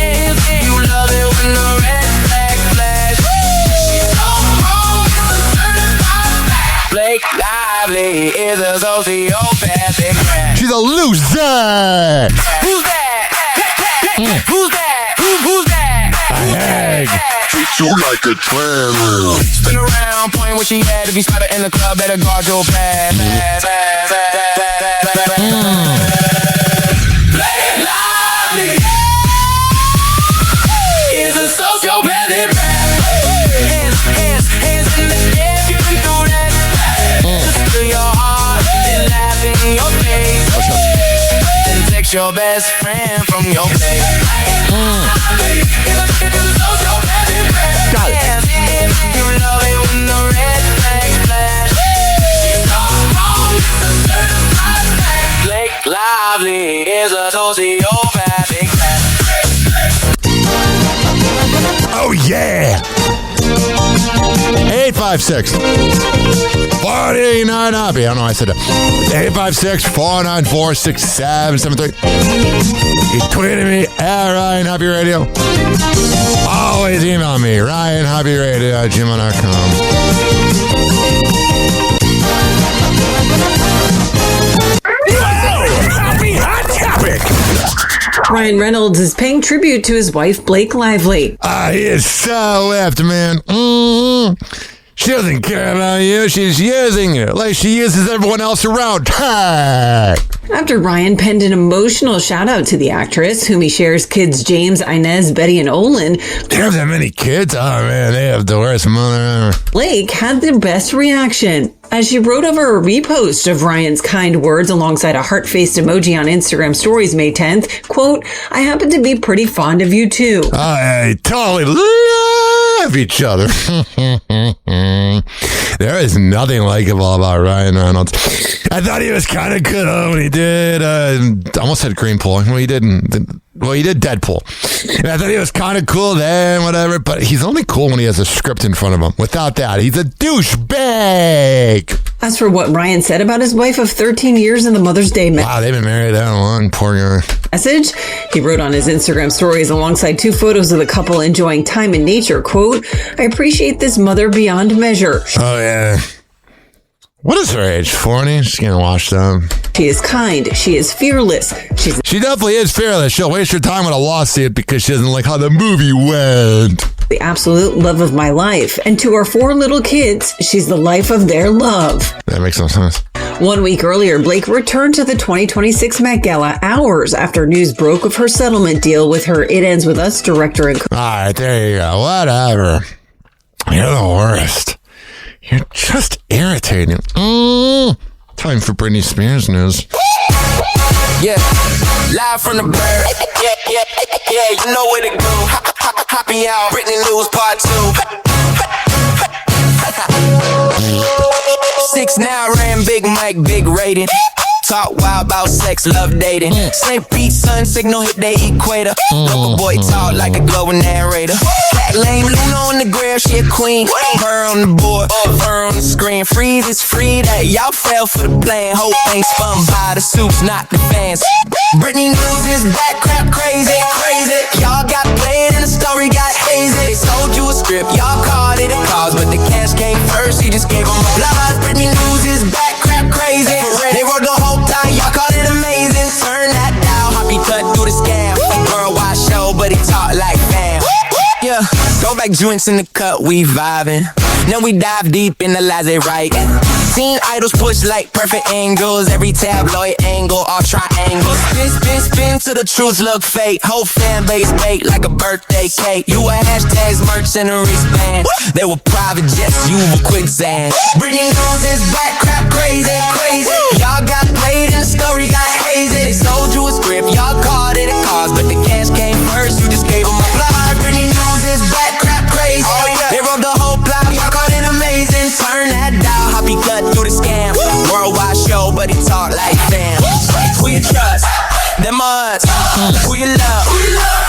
you love it when the red flag flash. She's so wrong, it's a certified fact. Blake Lively is a sociopathic brat. She's a loser! Who's that? Who's that? Who's that? A hag. Treat you like a tramp. Spin around, point where she at. If you spot her in the club, better guard your pass. Blake Lively is a sociopathic brat. Hands in the air, you can do that. Just to your heart, then laugh in your face. Then text your best friend from your place. You love it when the red flag flash. She's all wrong, it's a certified fact. Blake Lively is a sociopathic brat. Oh yeah! 856 49 Hoppe. I don't know why I said that. 856 494 6773. You tweeted me at Ryan Hoppe Radio. Always email me, RyanHoppeRadio@gmail.com. Happy hot topic. Ryan Reynolds is paying tribute to his wife, Blake Lively. He is so left, man. She doesn't care about you. She's using you like she uses everyone else around her. After Ryan penned an emotional shout out to the actress, whom he shares kids James, Inez, Betty, and Olin. They have that many kids? Oh man, they have the worst mother ever. Blake had the best reaction as she wrote over a repost of Ryan's kind words alongside a heart-faced emoji on Instagram stories May 10th. Quote, I happen to be pretty fond of you too. I totally love each other. There is nothing likable about Ryan Reynolds. I thought he was kind of good when he did, almost said Greenpool. Well, he didn't. He did Deadpool. And I thought he was kind of cool then, whatever, but he's only cool when he has a script in front of him. Without that, he's a douchebag. As for what Ryan said about his wife of 13 years in the Mother's Day Wow, they've been married that long, poor guy. message, he wrote on his Instagram stories alongside 2 photos of the couple enjoying time in nature, quote, "I appreciate this mother beyond measure." Oh, yeah. What is her age? 40? She's getting washed up. She is kind. She is fearless. She definitely is fearless. She'll waste her time with a lawsuit because she doesn't like how the movie went. The absolute love of my life. And to our 4 little kids, she's the life of their love. That makes no sense. 1 week earlier, Blake returned to the 2026 Met Gala hours after news broke of her settlement deal with her It Ends With Us director and... All right, there you go. Whatever. You're the worst. You're just irritating. Time for Britney Spears news. Yeah, live from the bird. Yeah, you know where to go. Hopping out, Britney News Part 2. 6'9" ran Big Mike, big rating. Talk wild about sex, love dating. St. Pete, sun signal hit the equator. Local boy talk like a global narrator. Cat lame Luna on the grave, she a queen. Her on the board, her on the screen. Freeze is free, that y'all fell for the plan. Whole thing spun by the soups, not the fans. Britney News is back, crap crazy, crazy. Y'all got played and the story got hazy. They sold you a script, y'all called it a cause, but the cash came first, he just gave them applause. Britney News is back, crap crazy. They wrote the whole time, y'all called it amazing. Turn that dial, Hoppy cut through the scam. Worldwide show, but he talk like fam. Yeah, throwback joints in the cut, we vibing. Then we dive deep in the lies they write. Teen idols push like perfect angles. Every tabloid angle, all triangles. Spin till the truth look fake. Whole fan base baked like a birthday cake. You were hashtags, merch, and a wristband. They were private jets, you were quicksand. Britney News is back, crap crazy, crazy. Y'all got played and the story got hazy. They sold you a script, y'all called it a cause, but the cash came first, you just gave them applause. Britney News is back, crap crazy. They wrote the whole plot, y'all called it amazing. Turn that dial, Hoppy cut through the scam. Worldwide show, but he talk like fam. Who you trust? Them us. Who you love?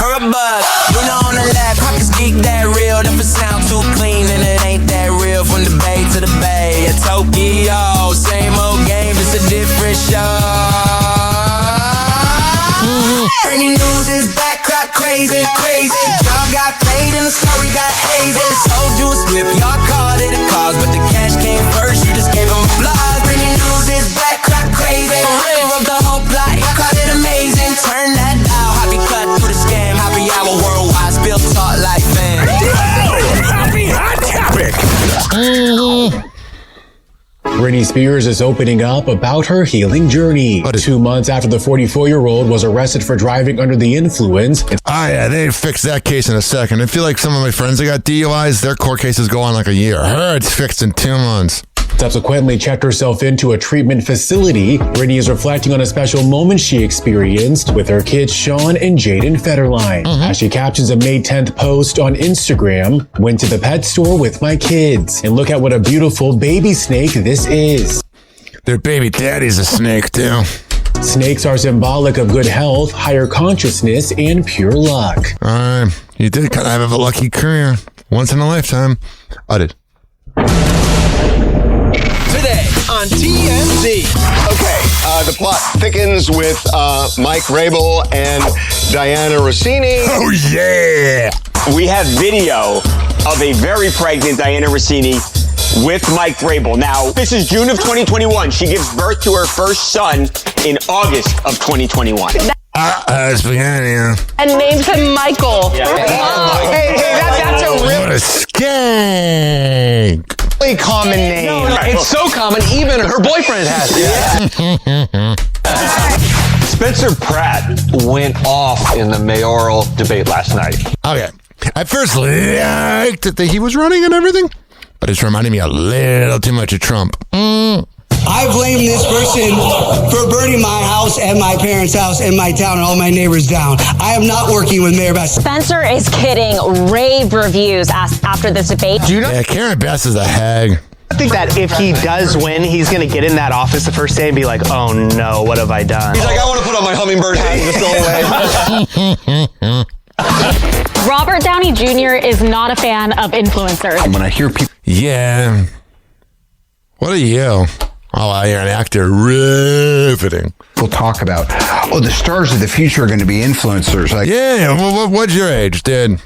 Her a bug. You know on the left, pockets geek that real. If it sound too clean, then it ain't that real. From the Bay to the Bay, at Tokyo, same old game, it's a different show. Britney News is back, crap crazy, crazy. Y'all got played and the story got hazy. Sold you a script, y'all called it a cause, but the cash came first, you just gave them applause. Britney News is back, crap crazy. For real, wrote the whole plot, y'all called it amazing. Turn that dial, Hoppy cut through the scam. Happy hour worldwide, spill talk like fam. Happy hot topic. Britney Spears is opening up about her healing journey. 2 months after the 44-year-old was arrested for driving under the influence. Oh, yeah, they fixed that case in a second. I feel like some of my friends that got DUIs, their court cases go on like a year. Her, it's fixed in 2 months. Subsequently checked herself into a treatment facility. Britney is reflecting on a special moment she experienced with her kids Sean and Jaden Federline. As she captions a May 10th post on Instagram, "Went to the pet store with my kids. And look at what a beautiful baby snake this is." Their baby daddy's a snake too. Snakes are symbolic of good health, higher consciousness, and pure luck. You did kind of have a lucky career. Once in a lifetime. I did. Today on TMZ. Okay, the plot thickens with Mike Rabel and Diana Rossini. Oh, yeah! We have video of a very pregnant Diana Rossini with Mike Rabel. Now, this is June of 2021. She gives birth to her first son in August of 2021. Spaghetti. And names him Michael. Yeah. Hey, that's a real... What a skank. Really common name. No, it's so common, even her boyfriend has it. Spencer Pratt went off in the mayoral debate last night. Okay. I first liked that he was running and everything, but it's reminding me a little too much of Trump. I blame this person for burning my house and my parents' house and my town and all my neighbors down. I am not working with Mayor Bass. Spencer is kidding. Rave reviews after this debate. Yeah, Karen Bass is a hag. I think that if he does win, he's going to get in that office the first day and be like, oh no, what have I done? He's like, I want to put on my hummingbird hat and just go away. Robert Downey Jr. is not a fan of influencers. When I hear people... Yeah. What are you? Oh, you're an actor. Riveting. We'll talk about, the stars of the future are going to be influencers. Like, yeah, what's your age, dude?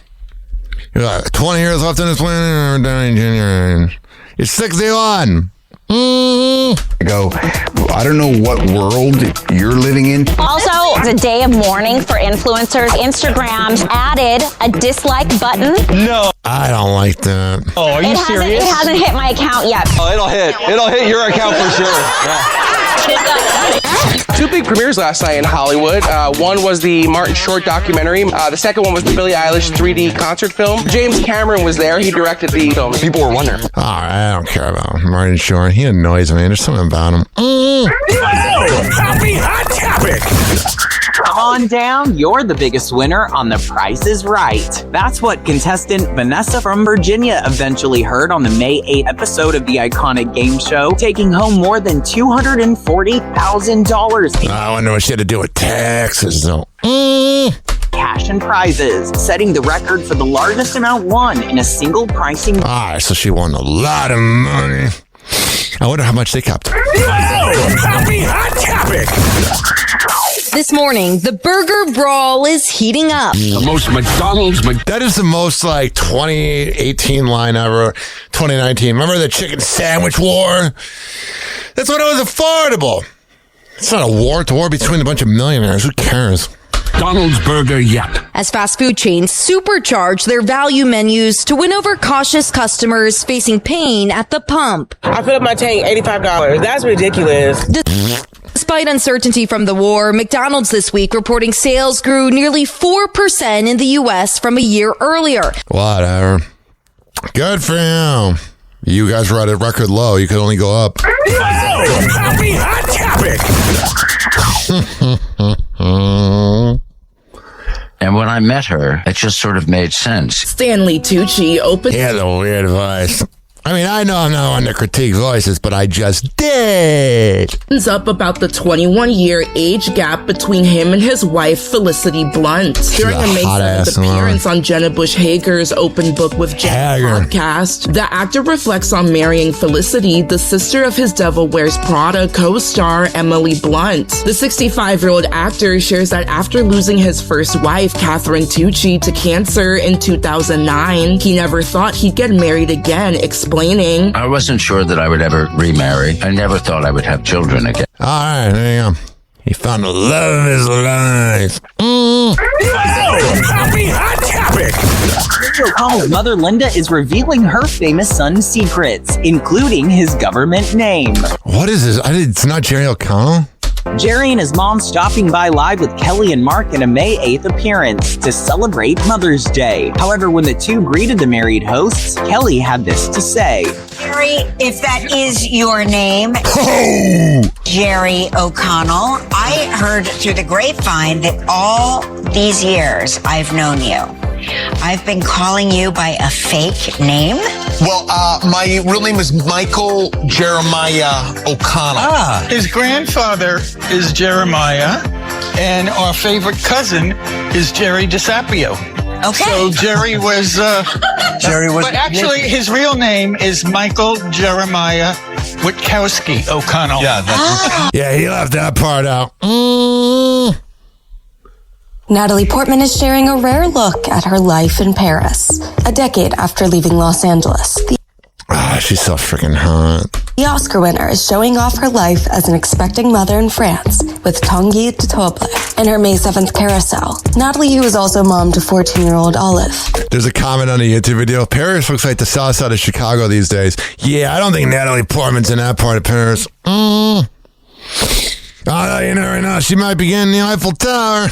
You're like 20 years left in this planet, or Downey Jr.? You're 61. Go, I don't know what world you're living in. Also, it's a day of mourning for influencers. Instagram added a dislike button. No. I don't like that. Oh, are you serious? It hasn't hit my account yet. Oh, it'll hit. It'll hit your account for sure. Yeah. Two big premieres last night in Hollywood. One was the Martin Short documentary. The second one was the Billie Eilish 3D concert film. James Cameron was there. He directed the film. People were wondering. All right, I don't care about Martin Short. He annoys me. There's something about him. Happy Hot Topic. Come on down. You're the biggest winner on The Price is Right. That's what contestant Vanessa from Virginia eventually heard on the May 8th episode of the iconic game show, taking home more than $240,000. I wonder what she had to do with taxes, though. Cash and prizes, setting the record for the largest amount won in a single pricing. All right, so she won a lot of money. I wonder how much they kept. Happy Hot Topic. This morning, the burger brawl is heating up. The most McDonald's. That is the most like 2018 line ever. 2019. Remember the chicken sandwich war? That's when it was affordable. It's not a war. It's a war between a bunch of millionaires. Who cares? McDonald's burger yet. As fast food chains supercharge their value menus to win over cautious customers facing pain at the pump. I put up my tank $85. That's ridiculous. Despite uncertainty from the war, McDonald's this week reporting sales grew nearly 4% in the U.S. from a year earlier. Whatever. Good for you. You guys were at a record low. You could only go up. Happy Hot Topic. And when I met her, it just sort of made sense. Stanley Tucci opened... He had a weird voice. I mean, I know I'm not one to critique voices, but I just did. Up about the 21-year age gap between him and his wife, Felicity Blunt. During a May 7th appearance on Jenna Bush Hager's Open Book with Jen podcast, the actor reflects on marrying Felicity, the sister of his Devil Wears Prada co-star Emily Blunt. The 65-year-old actor shares that after losing his first wife, Catherine Tucci, to cancer in 2009, he never thought he'd get married again, explaining. I wasn't sure that I would ever remarry. I never thought I would have children again. All right, there you go. He found the love of his life. Happy Hot Topic. O'Connell's mother Linda is revealing her famous son's secrets, including his government name. What is this? It's not Jerry O'Connell? Jerry and his mom stopping by live with Kelly and Mark in a May 8th appearance to celebrate Mother's Day. However, when the two greeted the married hosts, Kelly had this to say. Jerry, if that is your name, Jerry O'Connell, I heard through the grapevine that all these years I've known you. I've been calling you by a fake name. Well, my real name is Michael Jeremiah O'Connell. His grandfather is Jeremiah, and our favorite cousin is Jerry DiSapio. Okay. So Jerry was... But actually, his real name is Michael Jeremiah Witkowski O'Connell. Yeah, yeah, he left that part out. Natalie Portman is sharing a rare look at her life in Paris, a decade after leaving Los Angeles. She's so freaking hot. The Oscar winner is showing off her life as an expecting mother in France with Tanguy de Toble in her May 7th carousel. Natalie, who is also mom to 14-year-old Olive. There's a comment on the YouTube video. Paris looks like the south side of Chicago these days. Yeah, I don't think Natalie Portman's in that part of Paris. Oh, you never know. She might be getting the Eiffel Tower.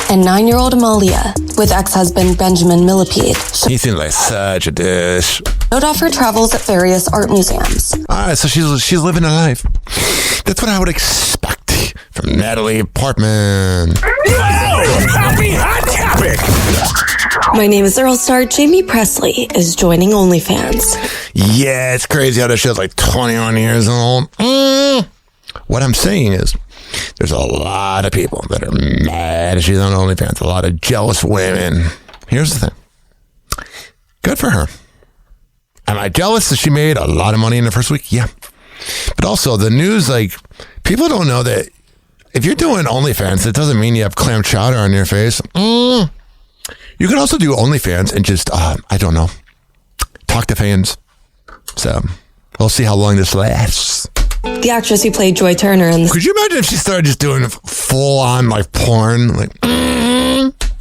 and 9-year-old Amalia, with ex-husband Benjamin Millipede. He seems like such a dish. Showed off her travels at various art museums. All right, so she's living a life. That's what I would expect from Natalie Portman. Happy Hot Topic! My Name is Earl star Jamie Presley is joining OnlyFans. Yeah, it's crazy how that show's like 21 years old. What I'm saying is, there's a lot of people that are mad she's on OnlyFans. A lot of jealous women. Here's the thing. Good for her. Am I jealous that she made a lot of money in the first week? Yeah. But also, the news, like, people don't know that if you're doing OnlyFans, it doesn't mean you have clam chowder on your face. You can also do OnlyFans and just, I don't know, talk to fans. So, we'll see how long this lasts. The actress who played Joy Turner in the... Could you imagine if she started just doing full-on, like, porn? Like,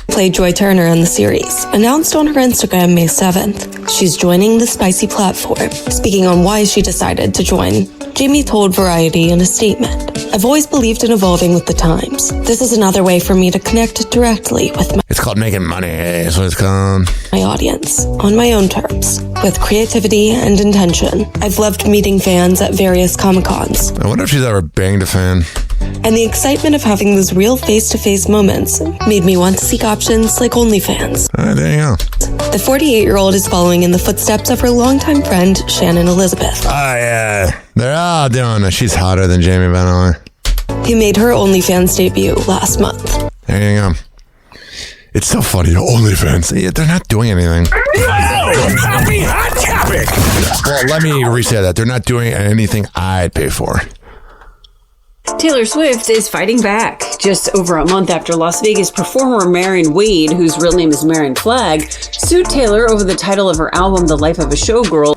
played Joy Turner in the series, announced on her Instagram May 7th. She's joining the spicy platform. Speaking on why she decided to join, Jamie told Variety in a statement, "I've always believed in evolving with the times. This is another way for me to connect directly with it's called making money, is what it's called. My audience, on my own terms, with creativity and intention. I've loved meeting fans at various Comic-Cons. I wonder if she's ever banged a fan. And the excitement of having those real face-to-face moments made me want to seek options like OnlyFans." All right, there you go. The 48-year-old is following in the footsteps of her longtime friend, Shannon Elizabeth. Oh, yeah. They're all doing it. She's hotter than Jamie, by the way. Who made her OnlyFans debut last month. There you go. It's so funny, OnlyFans. They're not doing anything. Happy Hot Topic! Well, let me re-say that. They're not doing anything I'd pay for. Taylor Swift is fighting back. Just over a month after Las Vegas performer Marion Wade, whose real name is Marion Flagg, sued Taylor over the title of her album, The Life of a Showgirl,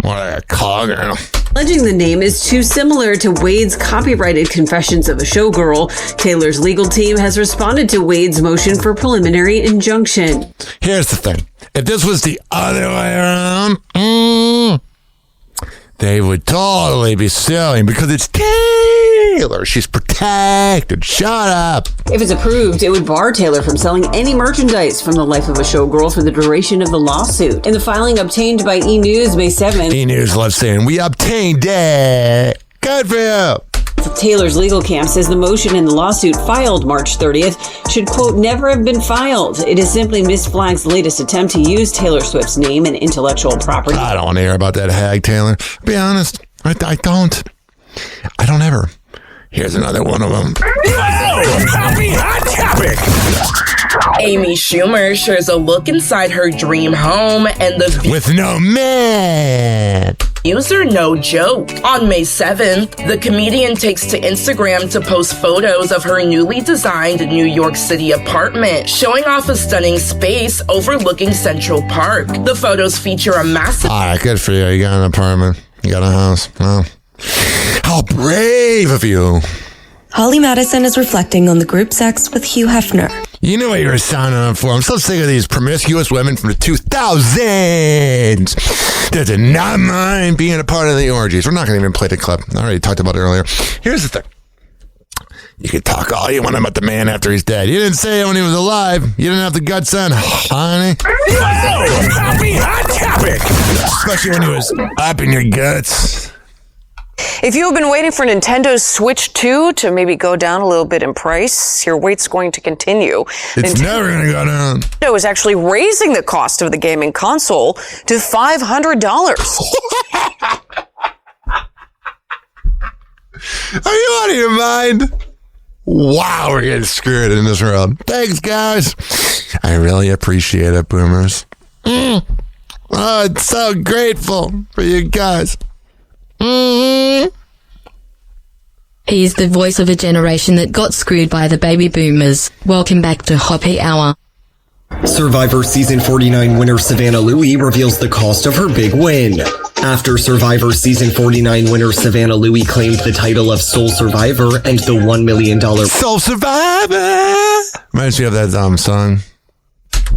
More like a call girl. alleging the name is too similar to Wade's copyrighted Confessions of a Showgirl. Taylor's legal team has responded to Wade's motion for preliminary injunction. Here's the thing. If this was the other way around, they would totally be suing because it's Taylor. She's protected. Shut up. If it's approved, it would bar Taylor from selling any merchandise from The Life of a Showgirl for the duration of the lawsuit. In the filing obtained by E! News May 7th, E! News loves saying, "We obtained it. Good for you." Taylor's legal camp says the motion in the lawsuit filed March 30th should, quote, never have been filed. It is simply Miss Flagg's latest attempt to use Taylor Swift's name and intellectual property. I don't want to hear about that hag, Taylor. Be honest. I don't. I don't ever. Here's another one of them. Happy Hot Topic! Amy Schumer shares a look inside her dream home and the with no man. Views are no joke. On May 7th, the comedian takes to Instagram to post photos of her newly designed New York City apartment, showing off a stunning space overlooking Central Park. The photos feature a massive... All right, good for you. You got an apartment. You got a house. Well, how brave of you. Holly Madison is reflecting on the group sex with Hugh Hefner. You know what you were signing up for. I'm so sick of these promiscuous women from the 2000s that did not mind being a part of the orgies. We're not going to even play the clip. I already talked about it earlier. Here's the thing. You can talk all you want about the man after he's dead. You didn't say it when he was alive. You didn't have the guts then, honey. Happy Hot Topic! Especially when he was up in your guts. If you have been waiting for Nintendo's Switch 2 to maybe go down a little bit in price, your wait's going to continue. It's never going to go down. Nintendo is actually raising the cost of the gaming console to $500. Are you out of your mind? Wow, we're getting screwed in this world. Thanks, guys. I really appreciate it, boomers. Oh, I'm so grateful for you guys. He's the voice of a generation that got screwed by the baby boomers. Welcome back to Hoppe Hour. Survivor Season 49 winner Savannah Louie reveals the cost of her big win. After Survivor Season 49 winner Savannah Louie claimed the title of Sole Survivor and the $1 million Sole Survivor reminds me of that song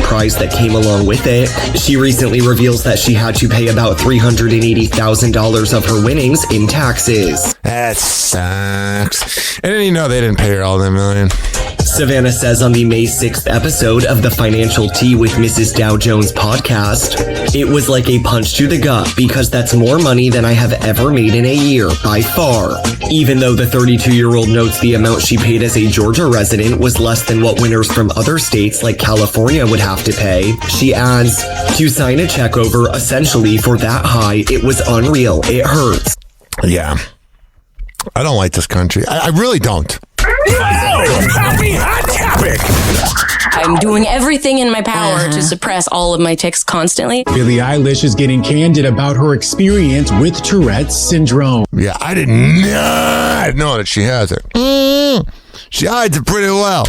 prize that came along with it, she recently reveals that she had to pay about $380,000 of her winnings in taxes. That sucks. And then they didn't pay her all that $1 million. Savannah says on the May 6th episode of the Financial Tea with Mrs. Dow Jones podcast, "It was like a punch to the gut because that's more money than I have ever made in a year, by far." Even though the 32-year-old notes the amount she paid as a Georgia resident was less than what winners from other states like California would have to pay, she adds, "To sign a check over essentially for that high, it was unreal. It hurts." Yeah. I don't like this country. I really don't. Happy Hot Topic. I'm doing everything in my power to suppress all of my tics constantly. Billie Eilish is getting candid about her experience with Tourette's syndrome. Yeah, I did not know that she has it. She hides it pretty well.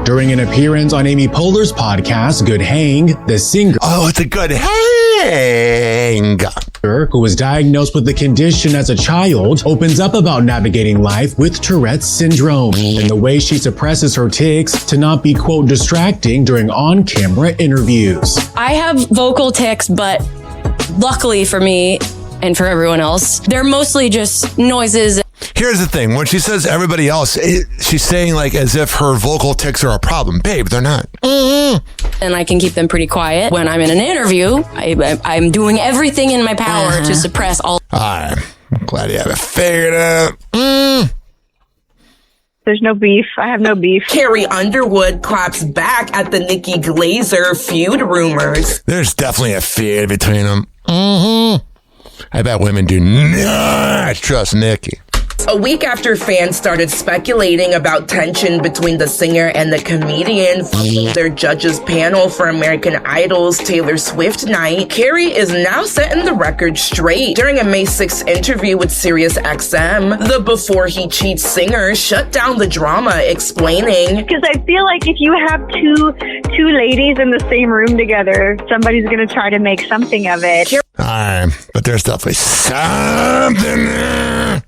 During an appearance on Amy Poehler's podcast, Good Hang, the singer... Oh, it's a good hang! Who was diagnosed with the condition as a child, opens up about navigating life with Tourette's syndrome and the way she suppresses her tics to not be, quote, distracting during on-camera interviews. I have vocal tics, but luckily for me and for everyone else, they're mostly just noises. Here's the thing. When she says everybody else, she's saying like as if her vocal tics are a problem. Babe, they're not. And I can keep them pretty quiet. When I'm in an interview, I'm doing everything in my power to suppress all. All right. I'm glad you have it figured out. There's no beef. I have no beef. Carrie Underwood claps back at the Nikki Glaser feud rumors. There's definitely a feud between them. I bet women do not trust Nikki. A week after fans started speculating about tension between the singer and the comedian from their judges panel for American Idol's Taylor Swift night, Carrie is now setting the record straight. During a May 6th interview with SiriusXM, the Before He Cheats singer shut down the drama, explaining, "Because I feel like if you have two ladies in the same room together, somebody's going to try to make something of it." All right, but there's definitely something there.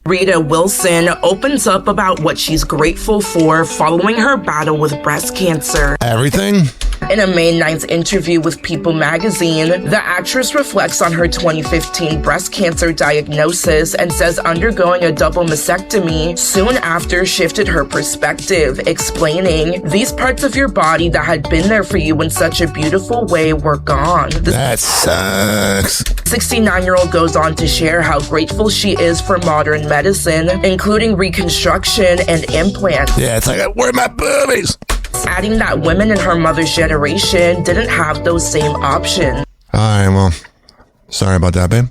Rita Wilson opens up about what she's grateful for following her battle with breast cancer. Everything? In a May 9th interview with People magazine, the actress reflects on her 2015 breast cancer diagnosis and says undergoing a double mastectomy soon after shifted her perspective, explaining, "These parts of your body that had been there for you in such a beautiful way were gone." That sucks. 69-year-old goes on to share how grateful she is for modern medicine, including reconstruction and implants. Yeah, it's like, where are my boobies? Adding that women in her mother's generation didn't have those same options. All right, well, sorry about that, babe.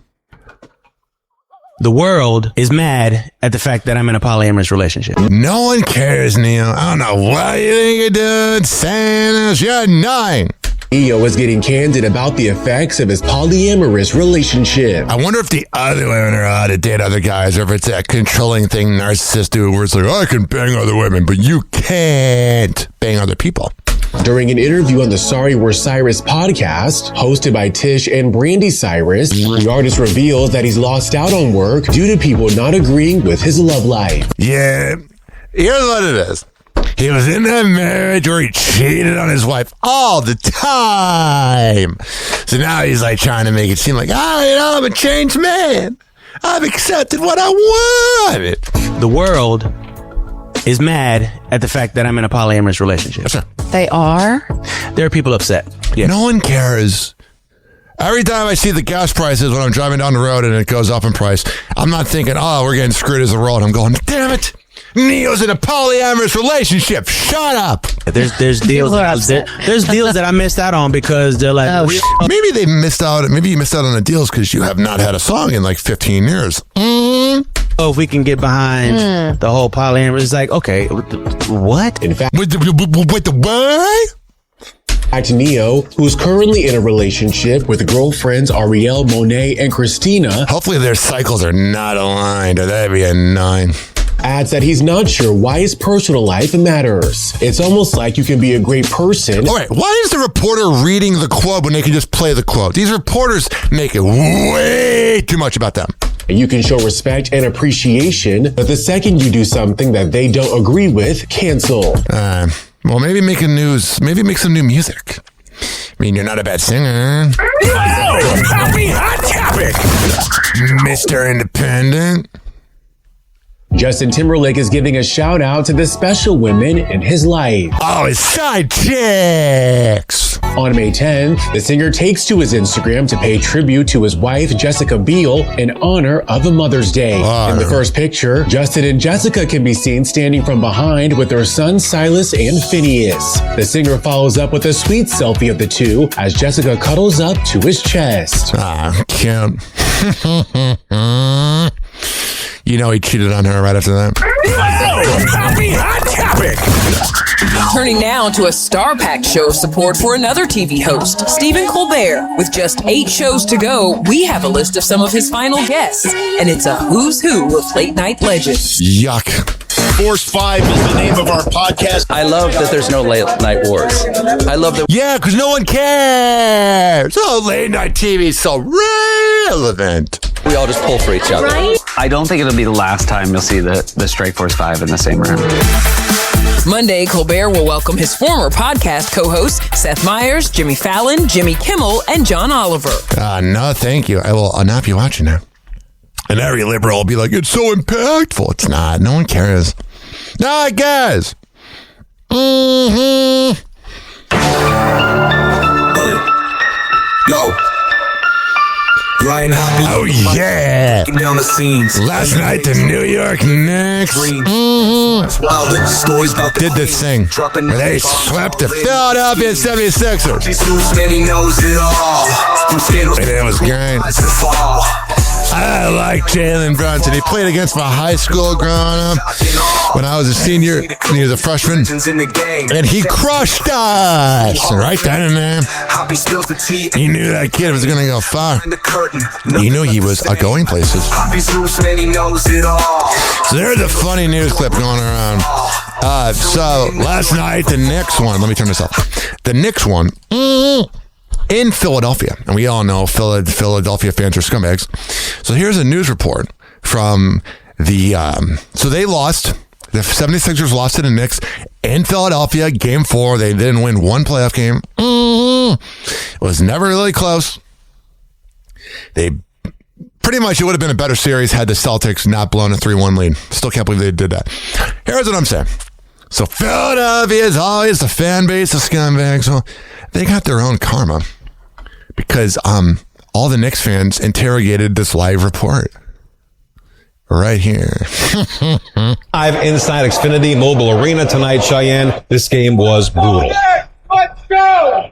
The world is mad at the fact that I'm in a polyamorous relationship. No one cares, Neil. I don't know what you think you're doing, saying this. You're 9. Neo is getting candid about the effects of his polyamorous relationship. I wonder if the other women are allowed to date other guys, or if it's that controlling thing narcissists do where it's like, I can bang other women, but you can't bang other people. During an interview on the Sorry We're Cyrus podcast, hosted by Tish and Brandy Cyrus, the artist reveals that he's lost out on work due to people not agreeing with his love life. Yeah, here's what it is. He was in that marriage where he cheated on his wife all the time. So now he's like trying to make it seem like, I'm a changed man. I've accepted what I wanted. The world is mad at the fact that I'm in a polyamorous relationship. They are? There are people upset. Yeah. No one cares. Every time I see the gas prices when I'm driving down the road and it goes up in price, I'm not thinking, we're getting screwed as a world. I'm going, damn it. Neo's in a polyamorous relationship. Shut up. There's deals. There's deals that I missed out on because they're like, maybe you missed out on the deals because you have not had a song in like 15 years. If we can get behind the whole polyamorous, it's like, okay, what? In fact, with the what? Back to Neo, who's currently in a relationship with girlfriends Ariel, Monet, and Christina. Hopefully their cycles are not aligned, or that'd be a 9. Adds that he's not sure why his personal life matters. It's almost like you can be a great person. All right, why is the reporter reading the quote when they can just play the quote? These reporters make it way too much about them. And you can show respect and appreciation, but the second you do something that they don't agree with, cancel. Well, maybe make some new music. I mean, you're not a bad singer. Happy Hot Topic. Mr. Independent. Justin Timberlake is giving a shout out to the special women in his life. Oh, his side chicks! On May 10th, the singer takes to his Instagram to pay tribute to his wife, Jessica Biel, in honor of a Mother's Day. In the first picture, Justin and Jessica can be seen standing from behind with their sons Silas and Phineas. The singer follows up with a sweet selfie of the two as Jessica cuddles up to his chest. Cute. You know he cheated on her right after that. Happy Hot Topic! Turning now to a star-packed show of support for another TV host, Stephen Colbert. With just 8 shows to go, we have a list of some of his final guests, and it's a who's who of late-night legends. Yuck. Force 5 is the name of our podcast. I love that there's no late night wars. I love that. Yeah, because no one cares. Oh, late night TV is so relevant. We all just pull for each other. Right? I don't think it'll be the last time you'll see the Strike Force 5 in the same room. Monday, Colbert will welcome his former podcast co-hosts, Seth Meyers, Jimmy Fallon, Jimmy Kimmel, and John Oliver. No, thank you. I will not be watching that. And every liberal will be like, it's so impactful. It's not. No one cares. No, I guess. Yo. Ryan Hoppe. Oh, yeah. Down the scenes. Last night, the New York Knicks did this thing where they swept the Philadelphia 76ers. And it was great. I like Jalen Brunson. He played against my high school growing up when I was a senior and he was a freshman. And he crushed us right then and there. He knew that kid was going to go far. He knew he was going places. So there's a funny news clip going around. So last night, the Knicks won. Let me turn this off. The Knicks won. In Philadelphia. And we all know Philadelphia fans are scumbags. So here's a news report from the... so they lost. The 76ers lost to the Knicks in Philadelphia. Game 4. They didn't win one playoff game. It was never really close. They... Pretty much it would have been a better series had the Celtics not blown a 3-1 lead. Still can't believe they did that. Here's what I'm saying. So Philadelphia is always the fan base of scumbags. So they got their own karma. Because all the Knicks fans interrogated this live report right here. Live inside Xfinity Mobile Arena tonight, Cheyenne. This game was brutal. Let's go!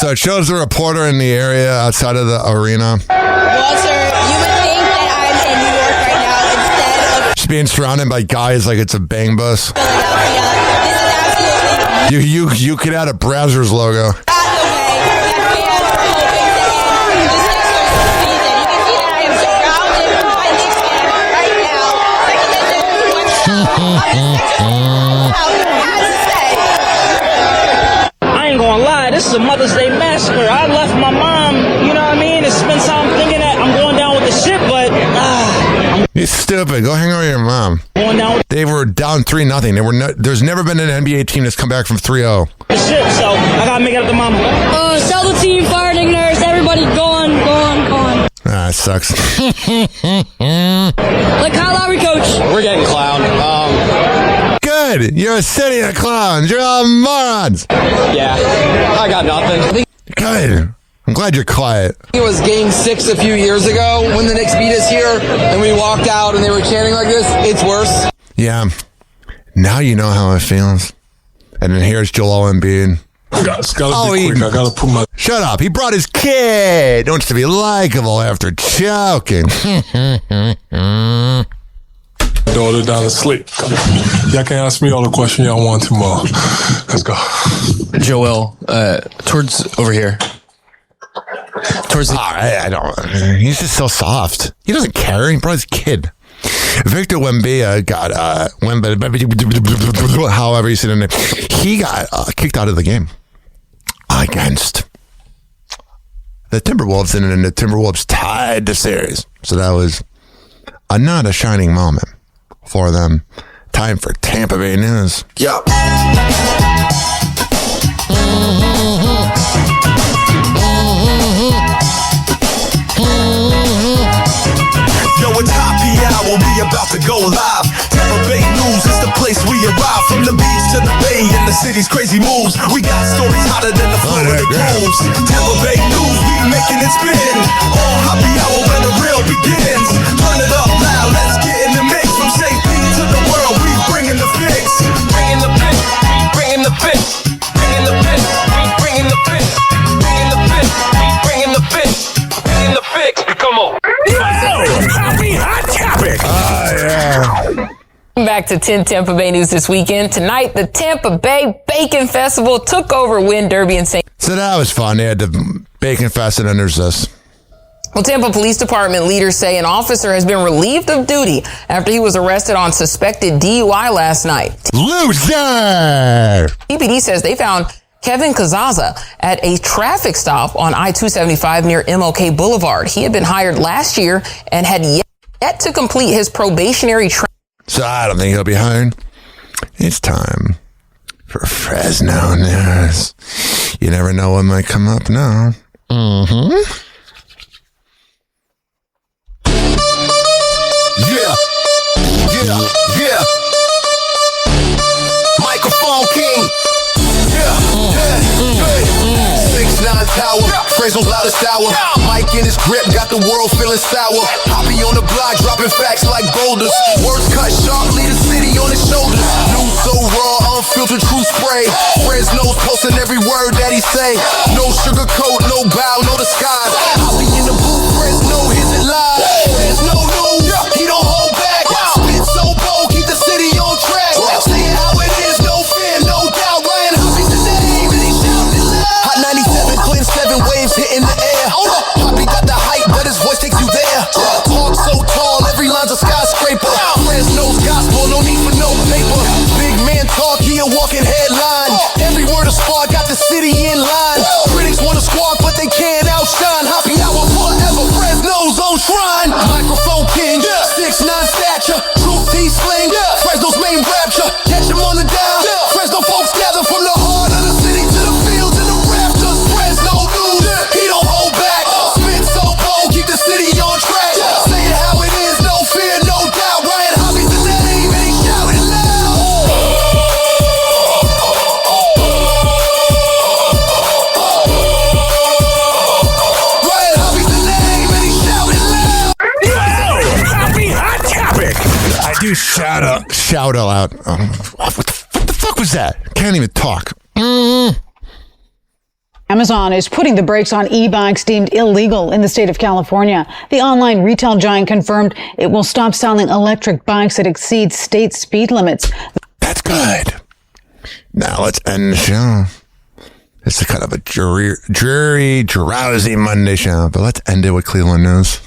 So it shows the reporter in the area outside of the arena. Walter, you would think that I'm in New York right now instead of... Just being surrounded by guys like it's a bang bus. You could add a Brazzers logo. I ain't gonna lie, this is a Mother's Day massacre. I left my mom, you know what I mean, and spent time thinking that I'm going down with the ship, but You're stupid. Go hang out with your mom. going down with They were down 3-0. There's never been an NBA team that's come back from 3-0. the ship, so I gotta make it up to mama. Sell the team, fire ignores, everybody gone. Ah, it sucks. Like Kyle Lowry, coach. We're getting clowned. Good. You're a city of clowns. You're all morons. Yeah, I got nothing. Good. I'm glad you're quiet. It was game 6 a few years ago when the Knicks beat us here and we walked out and they were chanting like this. It's worse. Yeah. Now you know how it feels. And then here's Joel Embiid. Shut up. He brought his kid. Wants to be likable after choking. Daughter down to sleep. Y'all can ask me all the questions y'all want tomorrow. Let's go. Joel, towards over here. Towards the... I don't. He's just so soft. He doesn't care. He brought his kid. Victor Wembanyama got however you say the name. He got kicked out of the game against the Timberwolves, and the Timberwolves tied the series. So that was not a shining moment for them. Time for Tampa Bay news. Yup. Yo, it's Hoppe Hour. We about to go live. Tampa Bay News is the place we arrive. From the beach to the bay and the city's crazy moves. We got stories hotter than the Florida Grooves. Tampa Bay News, we making it spin. All happy hour when the real begins. Turn it up loud, let's get in the mix. From St. Pete to the world, we bringing the fix. Bringing the fix, bringing the fix. Bringing the fix, we bringing the fix. Bringing the fix, we bringing the fix. Bringing the fix, come on. Happy Hot Topic. Back to 10 Tampa Bay news this weekend. Tonight, the Tampa Bay Bacon Festival took over Wynn Derby and St. So that was fun. They had the Bacon Fest, and then there's this. Well, Tampa Police Department leaders say an officer has been relieved of duty after he was arrested on suspected DUI last night. Loser! TPD says they found Kevin Kazaza at a traffic stop on I-275 near MLK Boulevard. He had been hired last year and had yet to complete his probationary training. So I don't think he'll be hired. It's time for Fresno news. You never know what might come up now. Mm-hmm. Yeah. Microphone King. 6'9" tower, Fresno's loudest hour. Mike in his grip, got the world feeling sour. Hoppe on the block, dropping facts like boulders. Words cut sharply, the city on his shoulders. News so raw, unfiltered, true spray. Fresno's posting every word that he say. No sugar coat, no bow, no disguise. Hoppe in the booth, Fresno hits it live. Fresno news, he don't hold back. Spit so bold, keep the city on track. Say it how it is, no fear, no doubt. Ryan Hoppe's the name, and he shouting it loud. Hot 97, twin 7 waves hitting the air. Hoppe got the height, but his voice takes you there. Talk so tall, every line's a skyscraper. Fresno's gospel, no need for no paper. Big man talk, he a walking headline. Every word a spark, got the city in line. Critics wanna squawk, but they can't outshine. Hoppe hour forever, Fresno's own shrine. Microphone King, 6'9" stature, truth he sling. Fresno's main rapture, catch him on the down. Fresno folks gather from the heart of the city to the fields and the rafters. Fresno news, he don't hold back. Spit so bold, keep the city on track. Say it how it is, no fear, no doubt. Ryan Hoppe's the name, and he shouting loud. Ryan Hoppe's the name, and he shouting loud. Happy Hot Topic. I do shout out. What the fuck was that? Can't even talk. Amazon is putting the brakes on e-bikes deemed illegal in the state of California. The online retail giant confirmed it will stop selling electric bikes that exceed state speed limits. That's good. Now let's end the show. It's a kind of a dreary, drowsy Monday show, but let's end it with Cleveland news.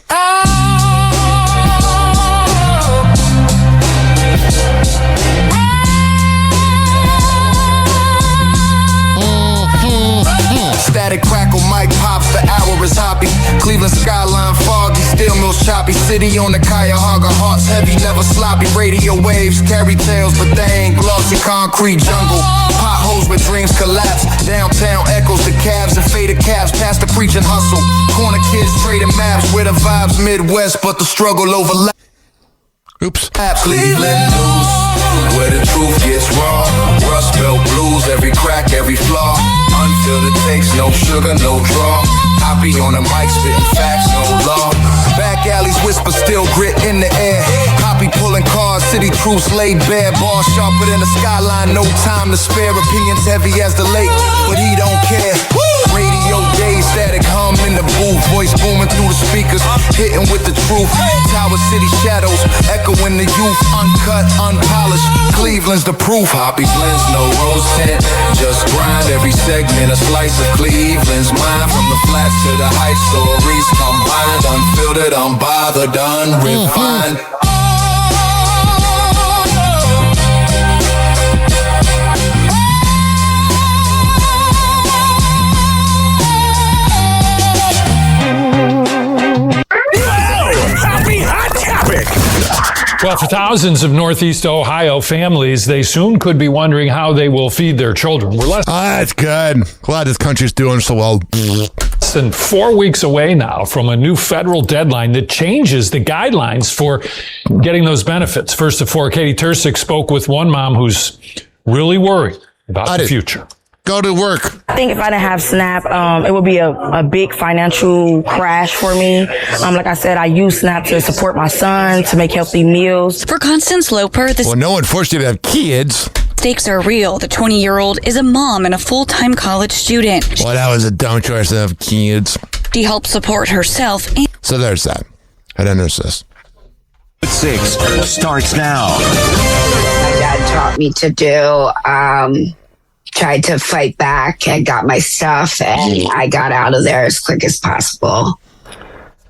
Static crackle, mic pops, the hour is hoppy. Cleveland skyline foggy, steel mills choppy. City on the Cuyahoga, hearts heavy, never sloppy. Radio waves carry tales, but they ain't glossy. Concrete jungle, potholes where dreams collapse. Downtown echoes, the cabs and faded cabs. Past the preaching hustle, corner kids trading maps. Where the vibes Midwest, but the struggle overlaps. Oops. Cleveland news, where the truth gets raw. Rust Belt blues, every crack, every flaw. Unfiltered takes, no sugar, no draw. Hoppe on the mic, spitting facts, no law. Back alleys whisper, still grit in the air. Hoppe pulling cars, city truths laid bare. Bars sharper than the skyline, no time to spare. Opinions heavy as the lake, but he don't care. Radio days, static hum in the booth. Voice booming through the speakers, hitting with the truth. Tower City shadows, echoing the youth. Uncut, unpolished, Cleveland's the proof. Hoppe blends, no rose tint, just grind. Every segment a slice of Cleveland's mind. From the flats to the heights, stories combined. Unfiltered, unbothered, unrefined. Happy Hot Topic. Well, for thousands of Northeast Ohio families, they soon could be wondering how they will feed their children. That's good. Glad this country's doing so well. less than 4 weeks away now from a new federal deadline that changes the guidelines for getting those benefits. First of all, Katie Tursick spoke with one mom who's really worried about the future. Go to work. I think if I didn't have SNAP, it would be a big financial crash for me. Like I said, I use SNAP to support my son, to make healthy meals. For Constance Loper, Well, no one forced you to have kids. stakes are real. The 20-year-old is a mom and a full-time college student. Well, that was a dumb choice to have kids. She helps support herself and So there's that. And then there's this. 6 starts now. My dad taught me to do. Tried to fight back and got my stuff, and I got out of there as quick as possible.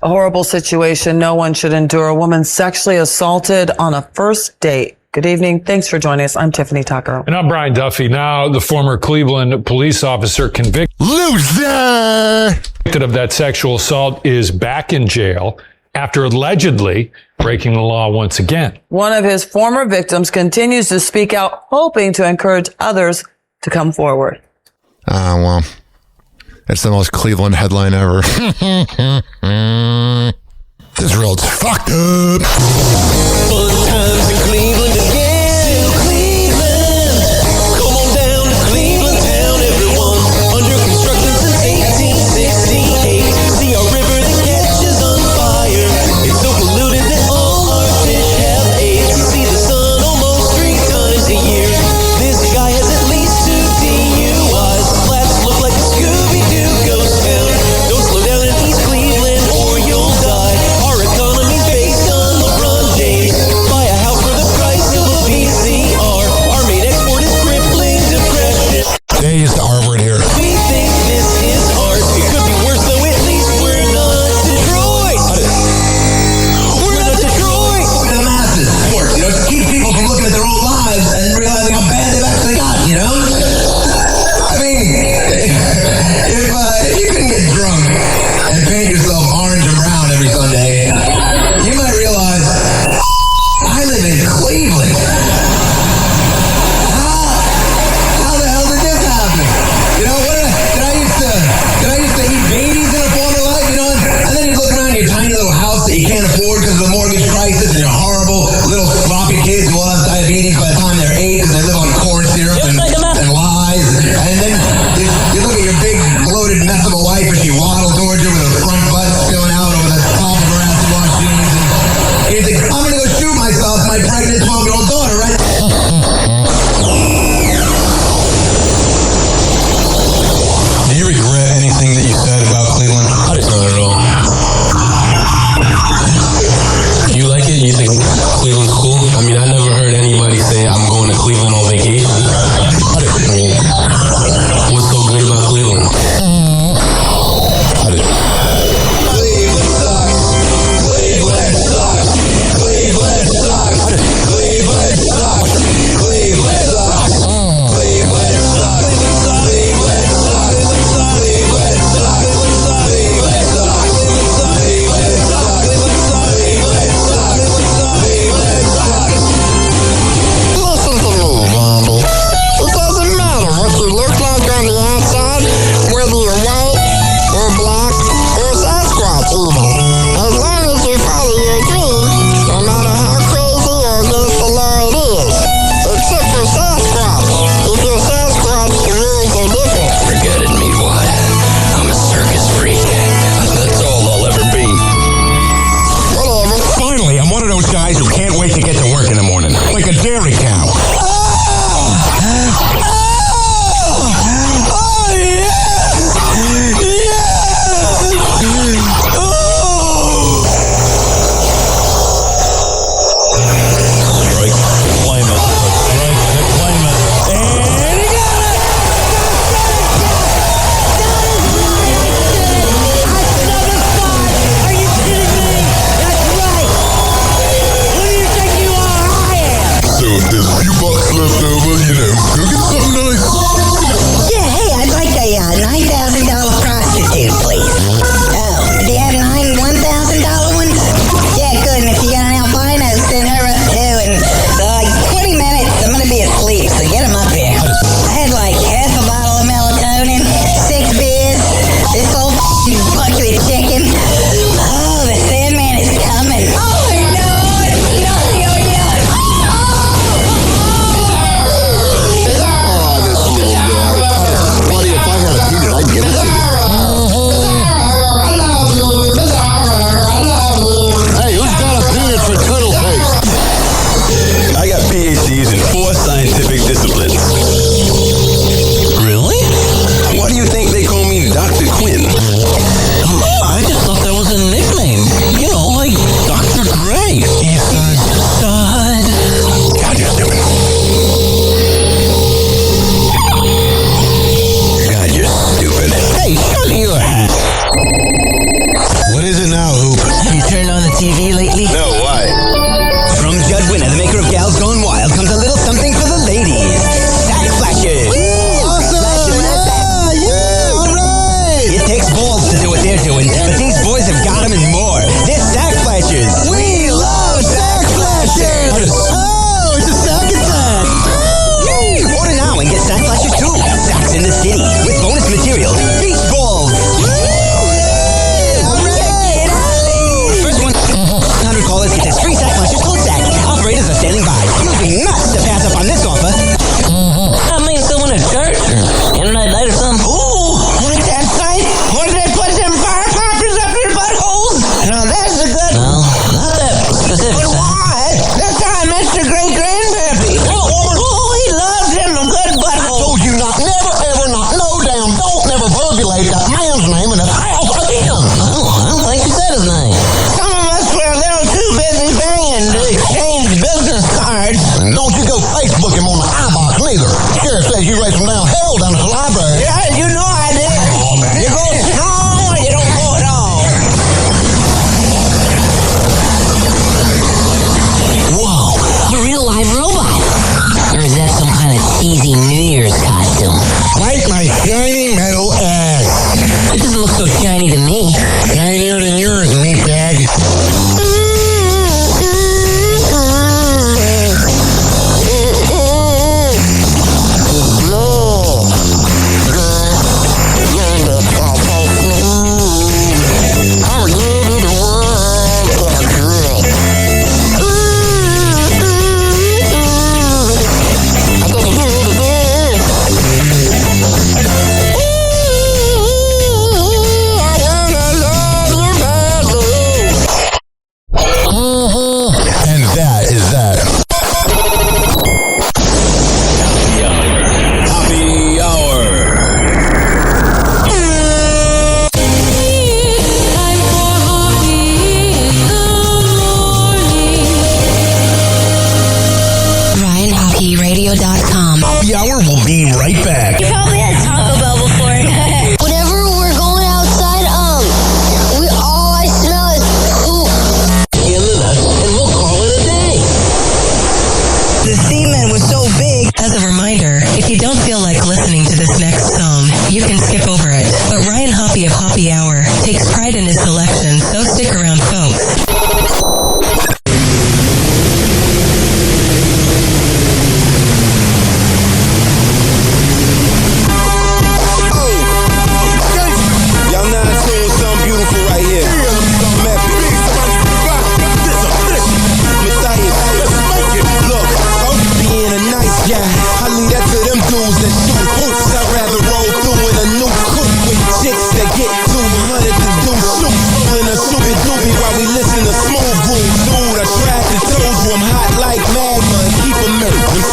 A horrible situation no one should endure. A woman sexually assaulted on a first date. Good evening. Thanks for joining us. I'm Tiffany Tucker. And I'm Brian Duffy. Now, the former Cleveland police officer convicted of that sexual assault is back in jail after allegedly breaking the law once again. One of his former victims continues to speak out, hoping to encourage others to come forward. Well, it's the most Cleveland headline ever. This world's fucked up. Fun times in Cleveland again. Cleveland. Come on down to Cleveland town, everyone. Under construction since 1868. See our river that catches on fire. It's so polluted that all our fish have AIDS. See the sun almost 3 times a year. This guy has at least 2 DUIs. Flats look like a Scooby-Doo ghost town. Don't slow down in East Cleveland or you'll die. Our economy's based on LeBron James. Buy a house for the price of a VCR. Our main export is crippling depression. They used the R word here. We think this is hard. It could be worse though, at least we're not Detroit. We're not Detroit. The masses, sports, you know, to keep people from looking at their own lives and realizing how bad they've actually got, you know? I mean, if you couldn't get drunk and paint yourself orange and brown every Sunday, you might realize, I live in Cleveland. How the hell did this happen? You know, did I used to eat babies in a former life, you know? And then you look around your tiny little house that you can't afford because of the mortgage crisis and your horrible little sloppy kids who will have diabetes by the time they're 8 because they live on corn syrup and lies. And then you look at your big bloated mess of a wife as she waddles towards you with her front butt going out over the top of her acid wash jeans. And you think, I'm going to go shoot myself, my pregnant 12-year-old daughter, right? Do you regret anything that you said about Cleveland? Not at all. You like it? You think Cleveland's cool? I mean, I never heard anybody say I'm going to Cleveland on vacation. I mean, what's so good about Cleveland? Listen to me, Randy. It doesn't matter what you look like on the outside, whether you're white or black or Sasquatch even. As long as you follow your dream, no matter how crazy or against the law it is. Except for Sasquatch. If you're Sasquatch, the rules are different. Forget it, Meatwad. I'm a circus freak. That's all I'll ever be. Whatever. Finally, I'm one of those guys who can't wait to get to work in the morning. Like a dairy cow. Strike the claimant. Strike the claimant. And he got it! Are you kidding me? That's right. Who do you think you are? I am. So if there's a few bucks left over, you know, go get something nice. Yeah, hey, I'd like a $9,000 prostitute, please. Oh, do you have $1,000 ones? Yeah, good. And if you got an albino, send her up too. And 20 minutes, I'm gonna be asleep, so get them up here. I had like half a bottle of melatonin, 6 beers, this whole PhDs in 4 scientific disciplines. Really? Why do you think they call me Dr. Quinn? I just thought that was a nickname. You know, like Dr. Dre. Eastside. God, you're stupid. God, you're stupid. Hey, shut your hat. What is it now, Hoop? Have you turned on the TV lately? No, why? From Judd Winner, the maker of Gals Gone Wild, comes a little something for the ladies. Sack Flashers. Awesome! Yeah, all right! It takes balls to do what they're doing, but these boys have got them and more. They're Sack Flashers. We love Sack Flashers! Oh, it's a sack attack! Order now and get Sack Flashers too. Sacks in the city with bonus material. Beach balls. First 100 callers get this free Sack Flashers cold sack. Operators are standing by. You'll be nuts to pass up on this offer. I mean, someone a shirt. Internet night or something. Ooh, like that site? Where they put them fire poppers up your buttholes? Now that's a good... No, not that specific. But why? That's how I met your great-grandpappy. Oh, he loves him a good butthole. I told you not, never, ever, not, no damn, don't never verbulate that man's name in the house again. Oh, I don't think you said his name. Some of us were a little too busy banging to exchange business cards. And don't you go Facebook him on the iBox neither. Sheriff says you raised him down hell down at the library. Yeah, you know I did. Oh, man. You go strong or you don't go at all. Whoa, a real live robot. Or is that some kind of cheesy New Year's costume? Like my shiny metal ass. It doesn't look so shiny to me. Shinier than yours, meatbag. And that is that. Happy hour. RyanHoppyRadio.com. Happy hour will be right back. You probably had Taco Bell before. Whenever we're going outside, all I smell is poop. And we'll call it a day. The semen was so big. As a reminder, if you don't feel like listening to this next song, you can skip over it. But Ryan Hoppy of Hoppy Hour takes pride in his selection, so stick around, folks. Y'all not seeing something beautiful right here. Something epic. Matthias, look, being a nice guy, I leave that to them dudes that shoot hoops. I'd rather roll through in a new coupe with chicks that get 200 to do shoots. Rolling a stupid doobie while we listen to smooth grooves. Dude, I tried to told you I'm hot like magma. Keep them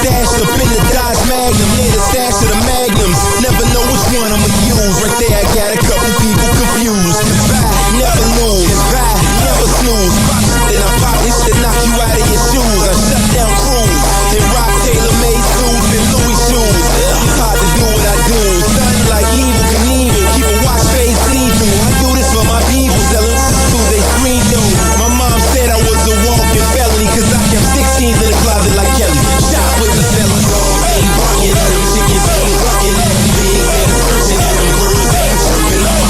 stashed up in the Dodge Magnum. Near the stash of the Magnums. Never know which one I'ma use. Right there, I got a couple people confused. Bye, never lose. Bye, never snooze. Pop shit, then I pop this shit, knock you out of your shoes. I shut down crews and rock tailor-made suits and Louis shoes. It's hard to do what I do. Son like evil Knievel. Keep a watch face see-through. I do this for my people. Tell them to they scream through. My mom said I was a walking felony cause I kept 16s in the closet like Kelly. Shot with the fellas. Ain't barking at them chickens. Ain't barking at them pigs. Ain't searching at them birds. Ain't chirping up.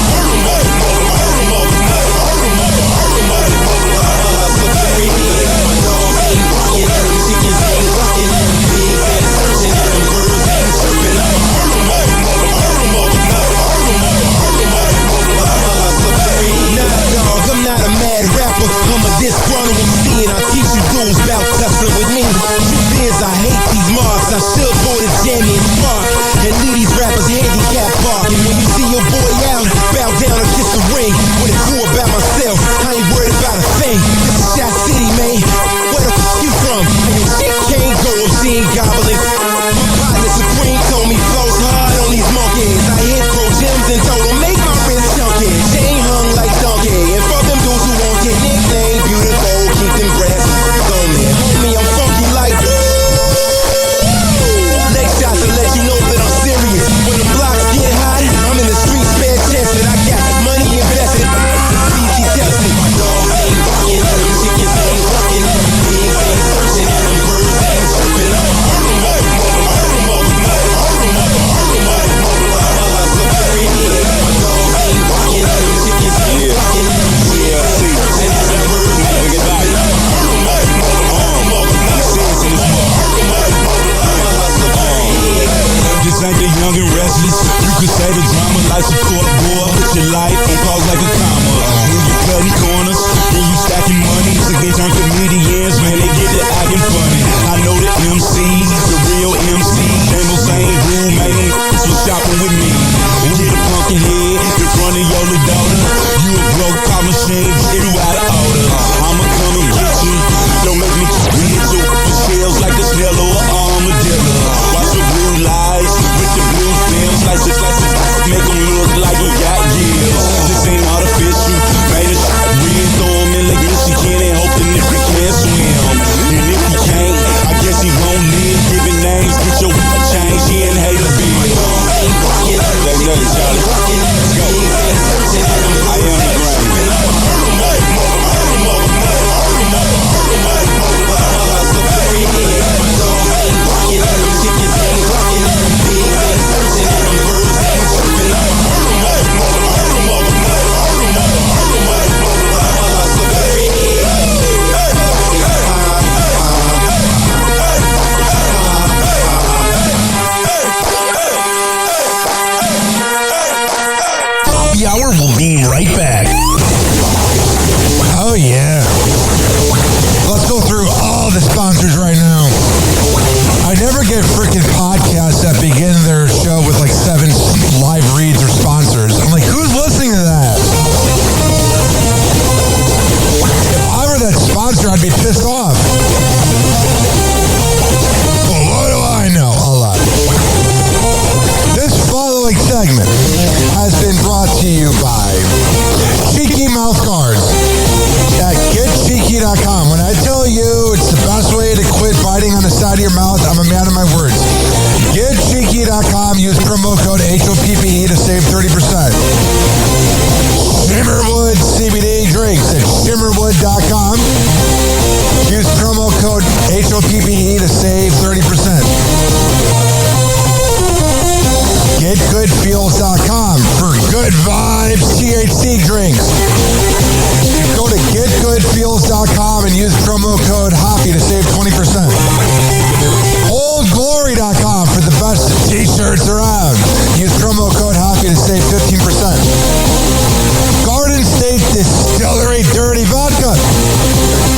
Disgruntled MC and I teach you dudes about tussling with me. Truth is I hate these marks. I should go to Jamie and Spark and leave these rappers handicap park. And when you see your boy out, bow down and kiss the ring. With a clue about myself, I ain't worried about a thing. This is Shot City, man. Where the f*** you from? And your shit can't go business. You could say the drama like support, boy. Put your life on pause like a comma. When you cutting corners, when you stacking money, against on comedians, man, they get to acting funny. I know the MCs, the real MCs, same old same rule, man. This was shopping with me. Get a pumpkin head in front of your little daughter. You a broke pop machine, get you out of order. I'ma come and get you. Don't make me hit you with shells like a snail or an armadillo. Watch the blue lights with the blue film, slice it, make them look like we got gills. This ain't artificial, made it real. Throw 'em in like Michigan and hope the nigga can't swim. And if he can't, I guess he won't live. Giving names, get your change. He ain't hate a bitch. That's nothing, Charlie. Let's go. I am the The hour will be right back. Oh, yeah. Let's go through all the sponsors right now. I never get freaking podcasts that begin their show with like 7 live reads or sponsors. I'm like, who's listening to that? If I were that sponsor, I'd be pissed off. Well, what do I know? A lot. This following segment has been brought to you by Cheeky Mouth Guards at GetCheeky.com. When I tell you it's the best way to quit biting on the side of your mouth, I'm a man of my words. GetCheeky.com. Use promo code HOPPE to save 30%. Shimmerwood CBD drinks at Shimmerwood.com. Use promo code HOPPE to save 30%. GetGoodFeels.com for good vibes THC drinks. Go to GetGoodFeels.com and use promo code HOPPY to save 20%. OldGlory.com for the best t-shirts around. Use promo code HOPPY to save 15%. Garden State Distillery Dirty Vodka.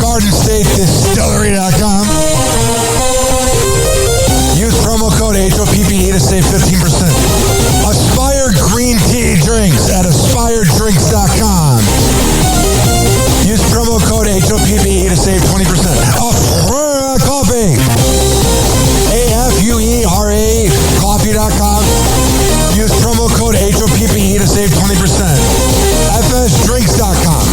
GardenStateDistillery.com. Use promo code HOPPE to save 15%. Aspire Green Tea Drinks at AspireDrinks.com. Use promo code HOPPE to save 20%. Afura Coffee. AFUERA Coffee.com. Use promo code HOPPE to save 20%. FSDrinks.com.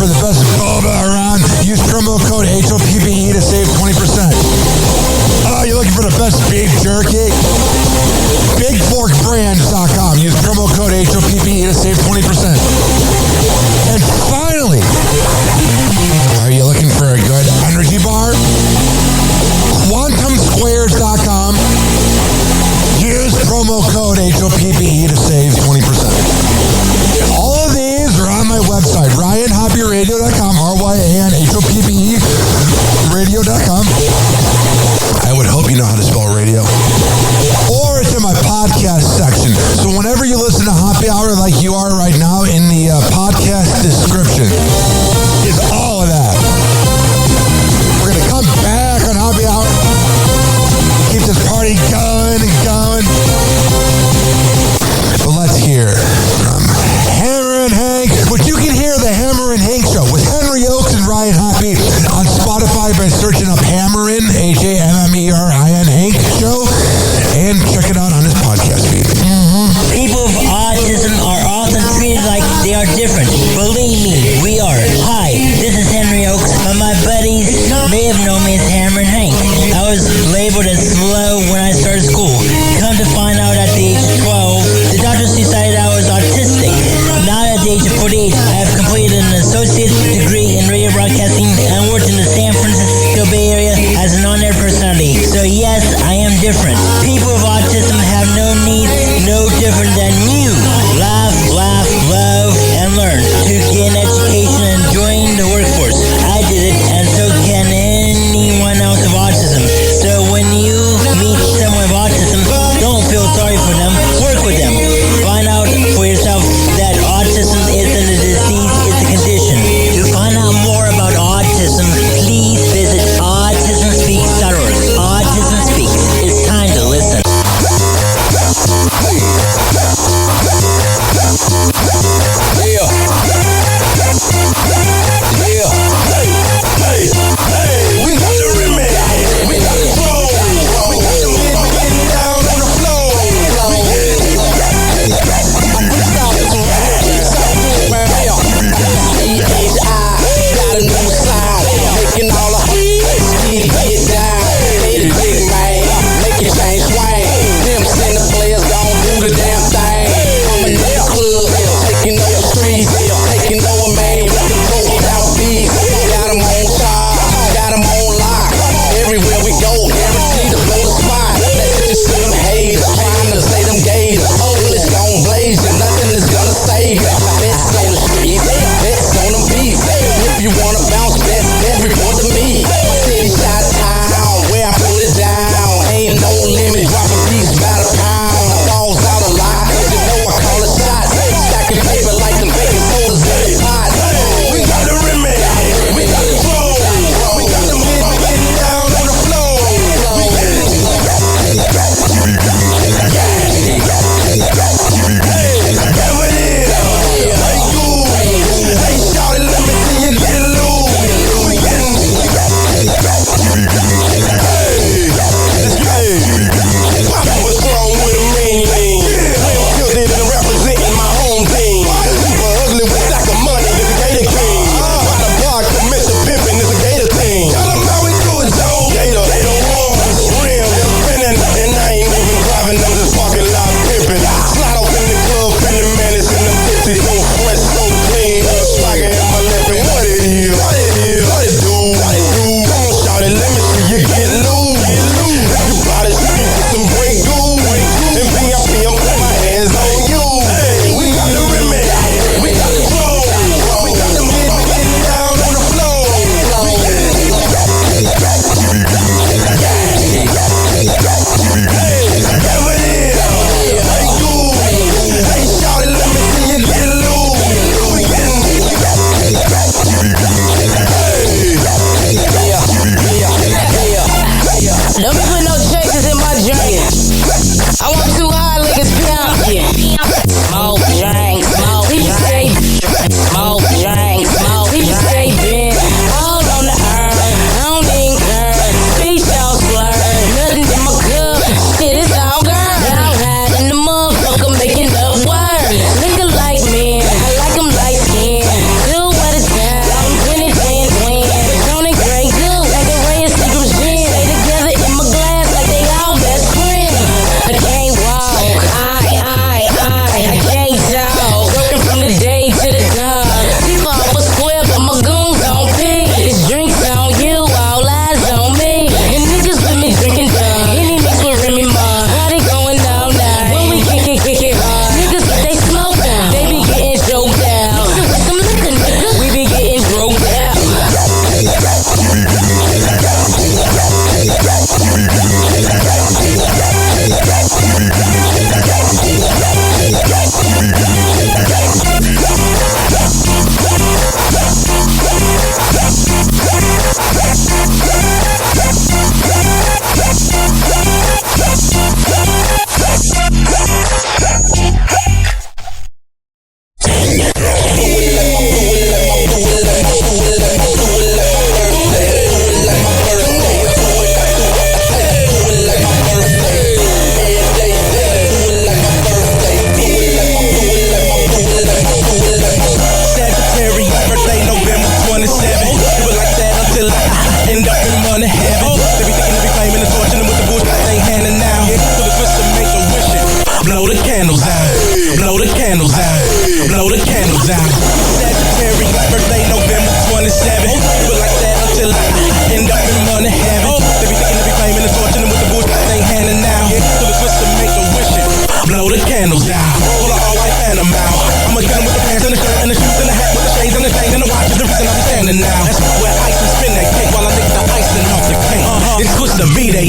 For the best boba around, use promo code HOPPE to save 20%. Oh, you're looking for the best beef jerky? BigForkBrands.com. Use promo code HOPPE to save 20%. And finally, are you looking for a good energy bar? QuantumSquares.com. Use promo code HOPPE to save 20%. All of these are on my website, RyanHoppyRadio.com, RyanHoppe Radio.com. I would hope you know how to spell radio. Or it's in my podcast section. So whenever you listen to Happy Hour like you are right now, in the podcast description is all of that. We're going to come back on Happy Hour. Keep this party going and going. But let's hear from Hammer and Hank, which you can hear the Hammer and Hank show with Henry Oakes and Ryan Hoppe on Spotify by searching up Hammerin, HAMMERIN Hank show, and check it out on his podcast feed. People with autism are often treated like they are different. Believe me, we are. Hi, this is Henry Oakes, but my buddies may have known me as Hammer and Hank. I was labeled as slow when I started school. Come to find out at the age of 12, the doctors decided I was autistic. Now at the age of 48, I have completed an associate's degree in radio broadcasting and worked in the San Francisco Bay Area as an on-air personality. So yes, I am different. People with autism have no needs, no different than you. Laugh, love, and learn to get an education and join the workforce. I did it, and so can anyone else with autism. So when you meet someone with autism, don't feel sorry for them. Work with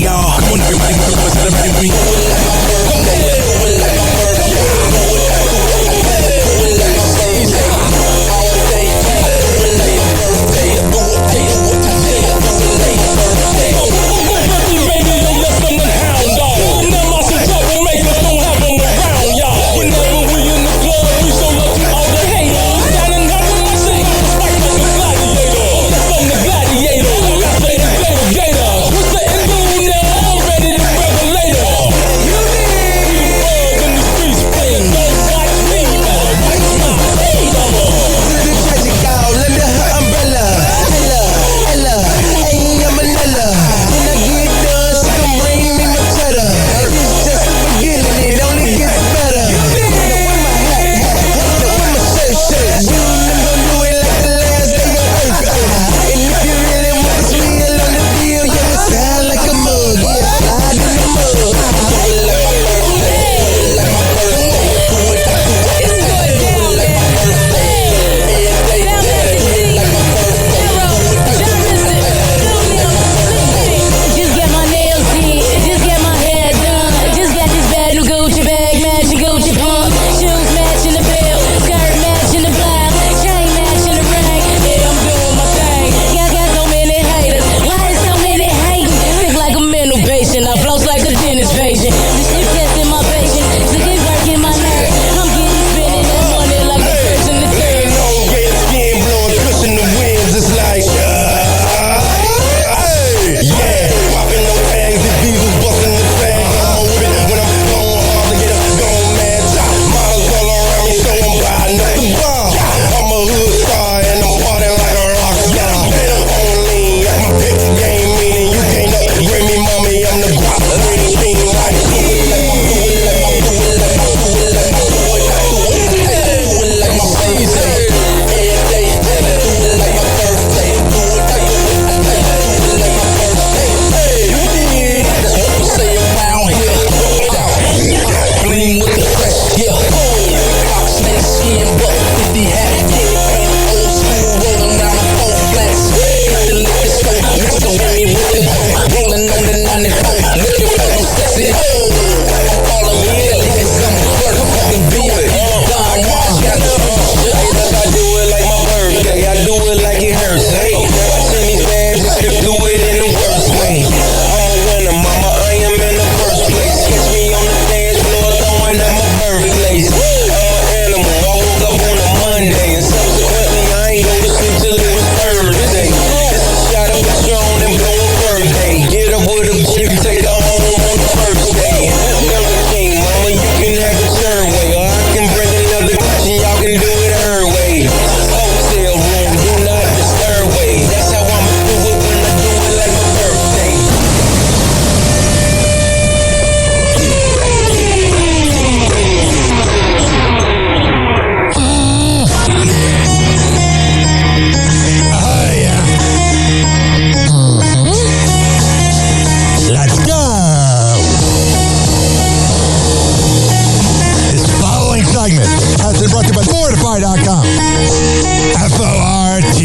y'all. Come on, everybody, come on, celebrate me.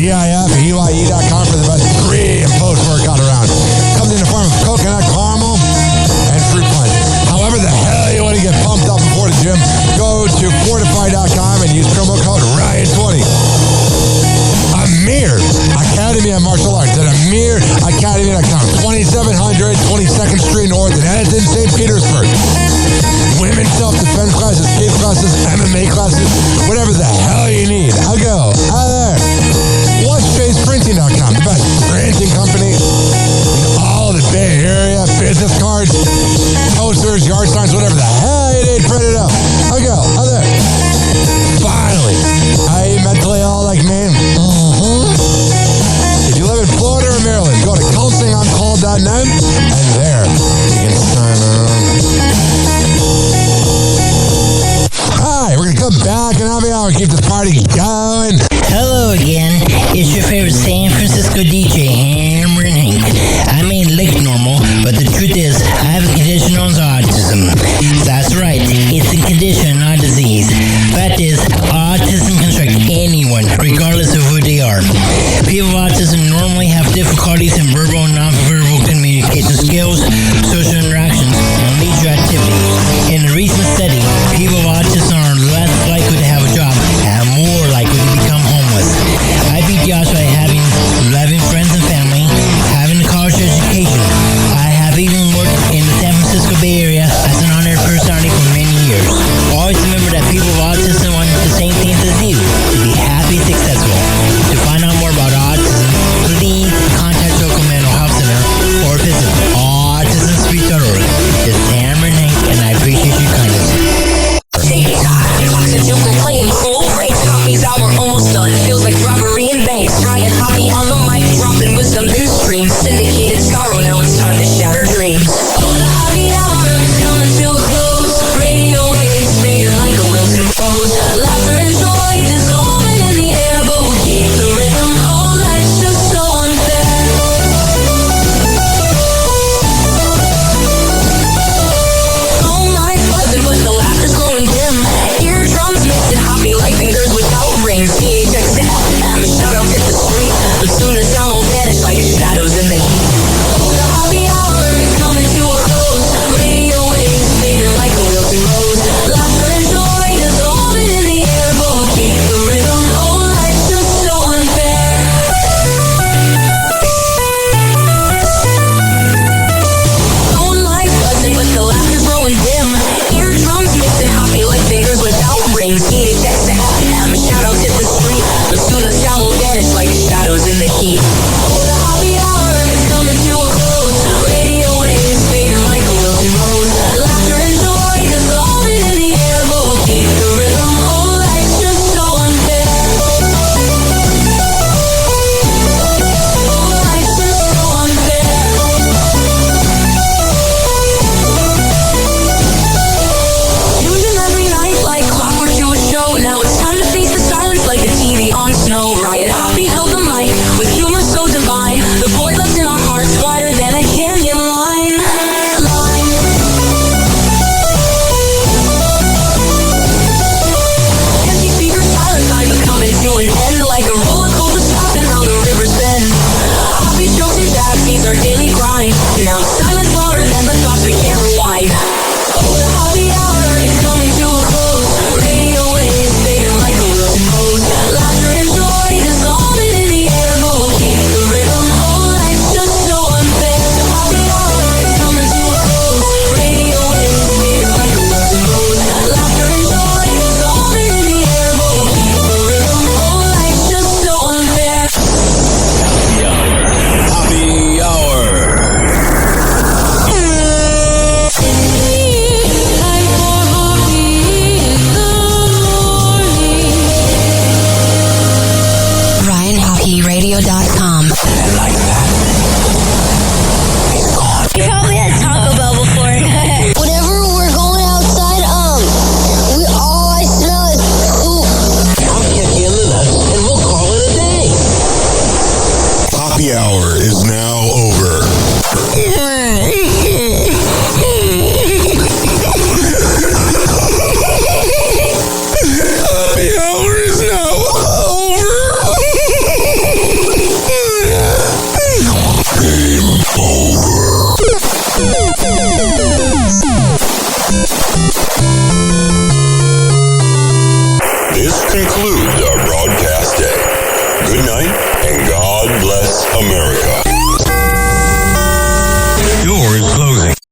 Fortify.com for the best pre and post workout around. Comes in the form of coconut caramel and fruit punch. However the hell you want to get pumped up before the gym, go to Fortify.com and use promo code Ryan20. Amir Academy of Martial Arts at AmirAcademy.com. 2700 22nd Street North in Edmonton, St. Petersburg. Women's self-defense classes, skate classes, MMA classes, whatever the hell you need. I'll go. Out there. WatchFacePrinting.com, the best printing company in all the Bay Area. Business cards, posters, yard signs, whatever the hell you need printed up. I'll go. Out there. Finally, are you mentally all like me? If you live in Florida or Maryland, go to counselingoncall.net and there you can sign on. Hi, we're going to come back and happy hour, keep this party going. Hello again, it's your favorite San Francisco DJ, Hammer and Hank. I may look normal, but the truth is, I have a condition known as autism. That's right, it's a condition, not a disease. Fact is, autism can strike anyone, regardless of who they are. People with autism normally have difficulties in verbal and non-verbal communication. communication skills, social interactions, and leisure activities. In a recent study, people with autism are less likely to have a job and more likely to become homeless. I beat the odds by having loving friends and family, having a college education. I have even worked in the San Francisco Bay Area as an honored personality for many years. Always remember that people with autism want the same things as you, to be happy and successful. To find out more about autism, please contact local mental health center or visit autismspeech.org. This is Cameron Hank, and I appreciate your kindness. Hoppe's hour almost done. Feels like robbery in banks. Ryan Hoppe on the mic, dropping wisdom through streams. Syndicated sorrow, now it's time to shatter dreams. Oh, the Hoppe hour is coming to a close. Radio waves fading like a wilted rose. Laughter and joy dissolving in the air, but we'll keep the rhythm. Oh, life's just so unfair. Oh, my buzzing, but the laughter's growing dim. Eardrums mixed and Hoppe like fingers without rings. PHX to FM, shout out hit the street. But soon the sound will vanish like shadows in the heat. Oh, the Hoppe hour is coming to a close. Radio waves fading like a wilted rose. Laughter and joy dissolving in the air, but we'll keep the rhythm. Oh, life's just so unfair. Phone lights buzzing, but the laughter's growing dim. Eardrums mixed and Hoppe like fingers without rings. PHX to FM, shout out hit the street. But soon the sound will vanish like shadows in the heat. Oh, the Hoppe hour is coming to a close. Radio waves fading like a wilted rose. Laughter and joy dissolving in the air, but we'll keep the rhythm. Oh, life's just so unfair. Oh, life's just so unfair. Tuned in every night like clockwork to a show. Now it's time to face the silence like a TV on snow. Riot Hoppe held the mic with humor so divine. The boy lives in our hearts wider than a canyon line. Empty speaker silence, I become into an end like a roller coaster stopping how the rivers bend. Hoppe jokes and jazz beats our daily grind. Now silence louder than the thoughts we can't rewind. Oh, the Hoppe hour is coming to a close. Radio waves fading like a wilted rose. Laughter and joy dissolving in the air, but we'll keep the rhythm. Oh, life's just so unfair. The Hoppe hour is coming to a close. Radio waves fading like a wilted rose. Laughter and joy dissolving in the air, but we'll keep the rhythm. Oh, life's just so unfair. Hoppe hour. RyanHoppeRadio.com. And like that, he's gone. You probably had Taco Bell before. Whenever we're going outside, all I smell is poop. I'll check you in the nuts and we'll call it a day. Hoppe hour is now over. Hoppe hour is now over. Game over. This concludes our broadcast day. Good night and God bless America. Yours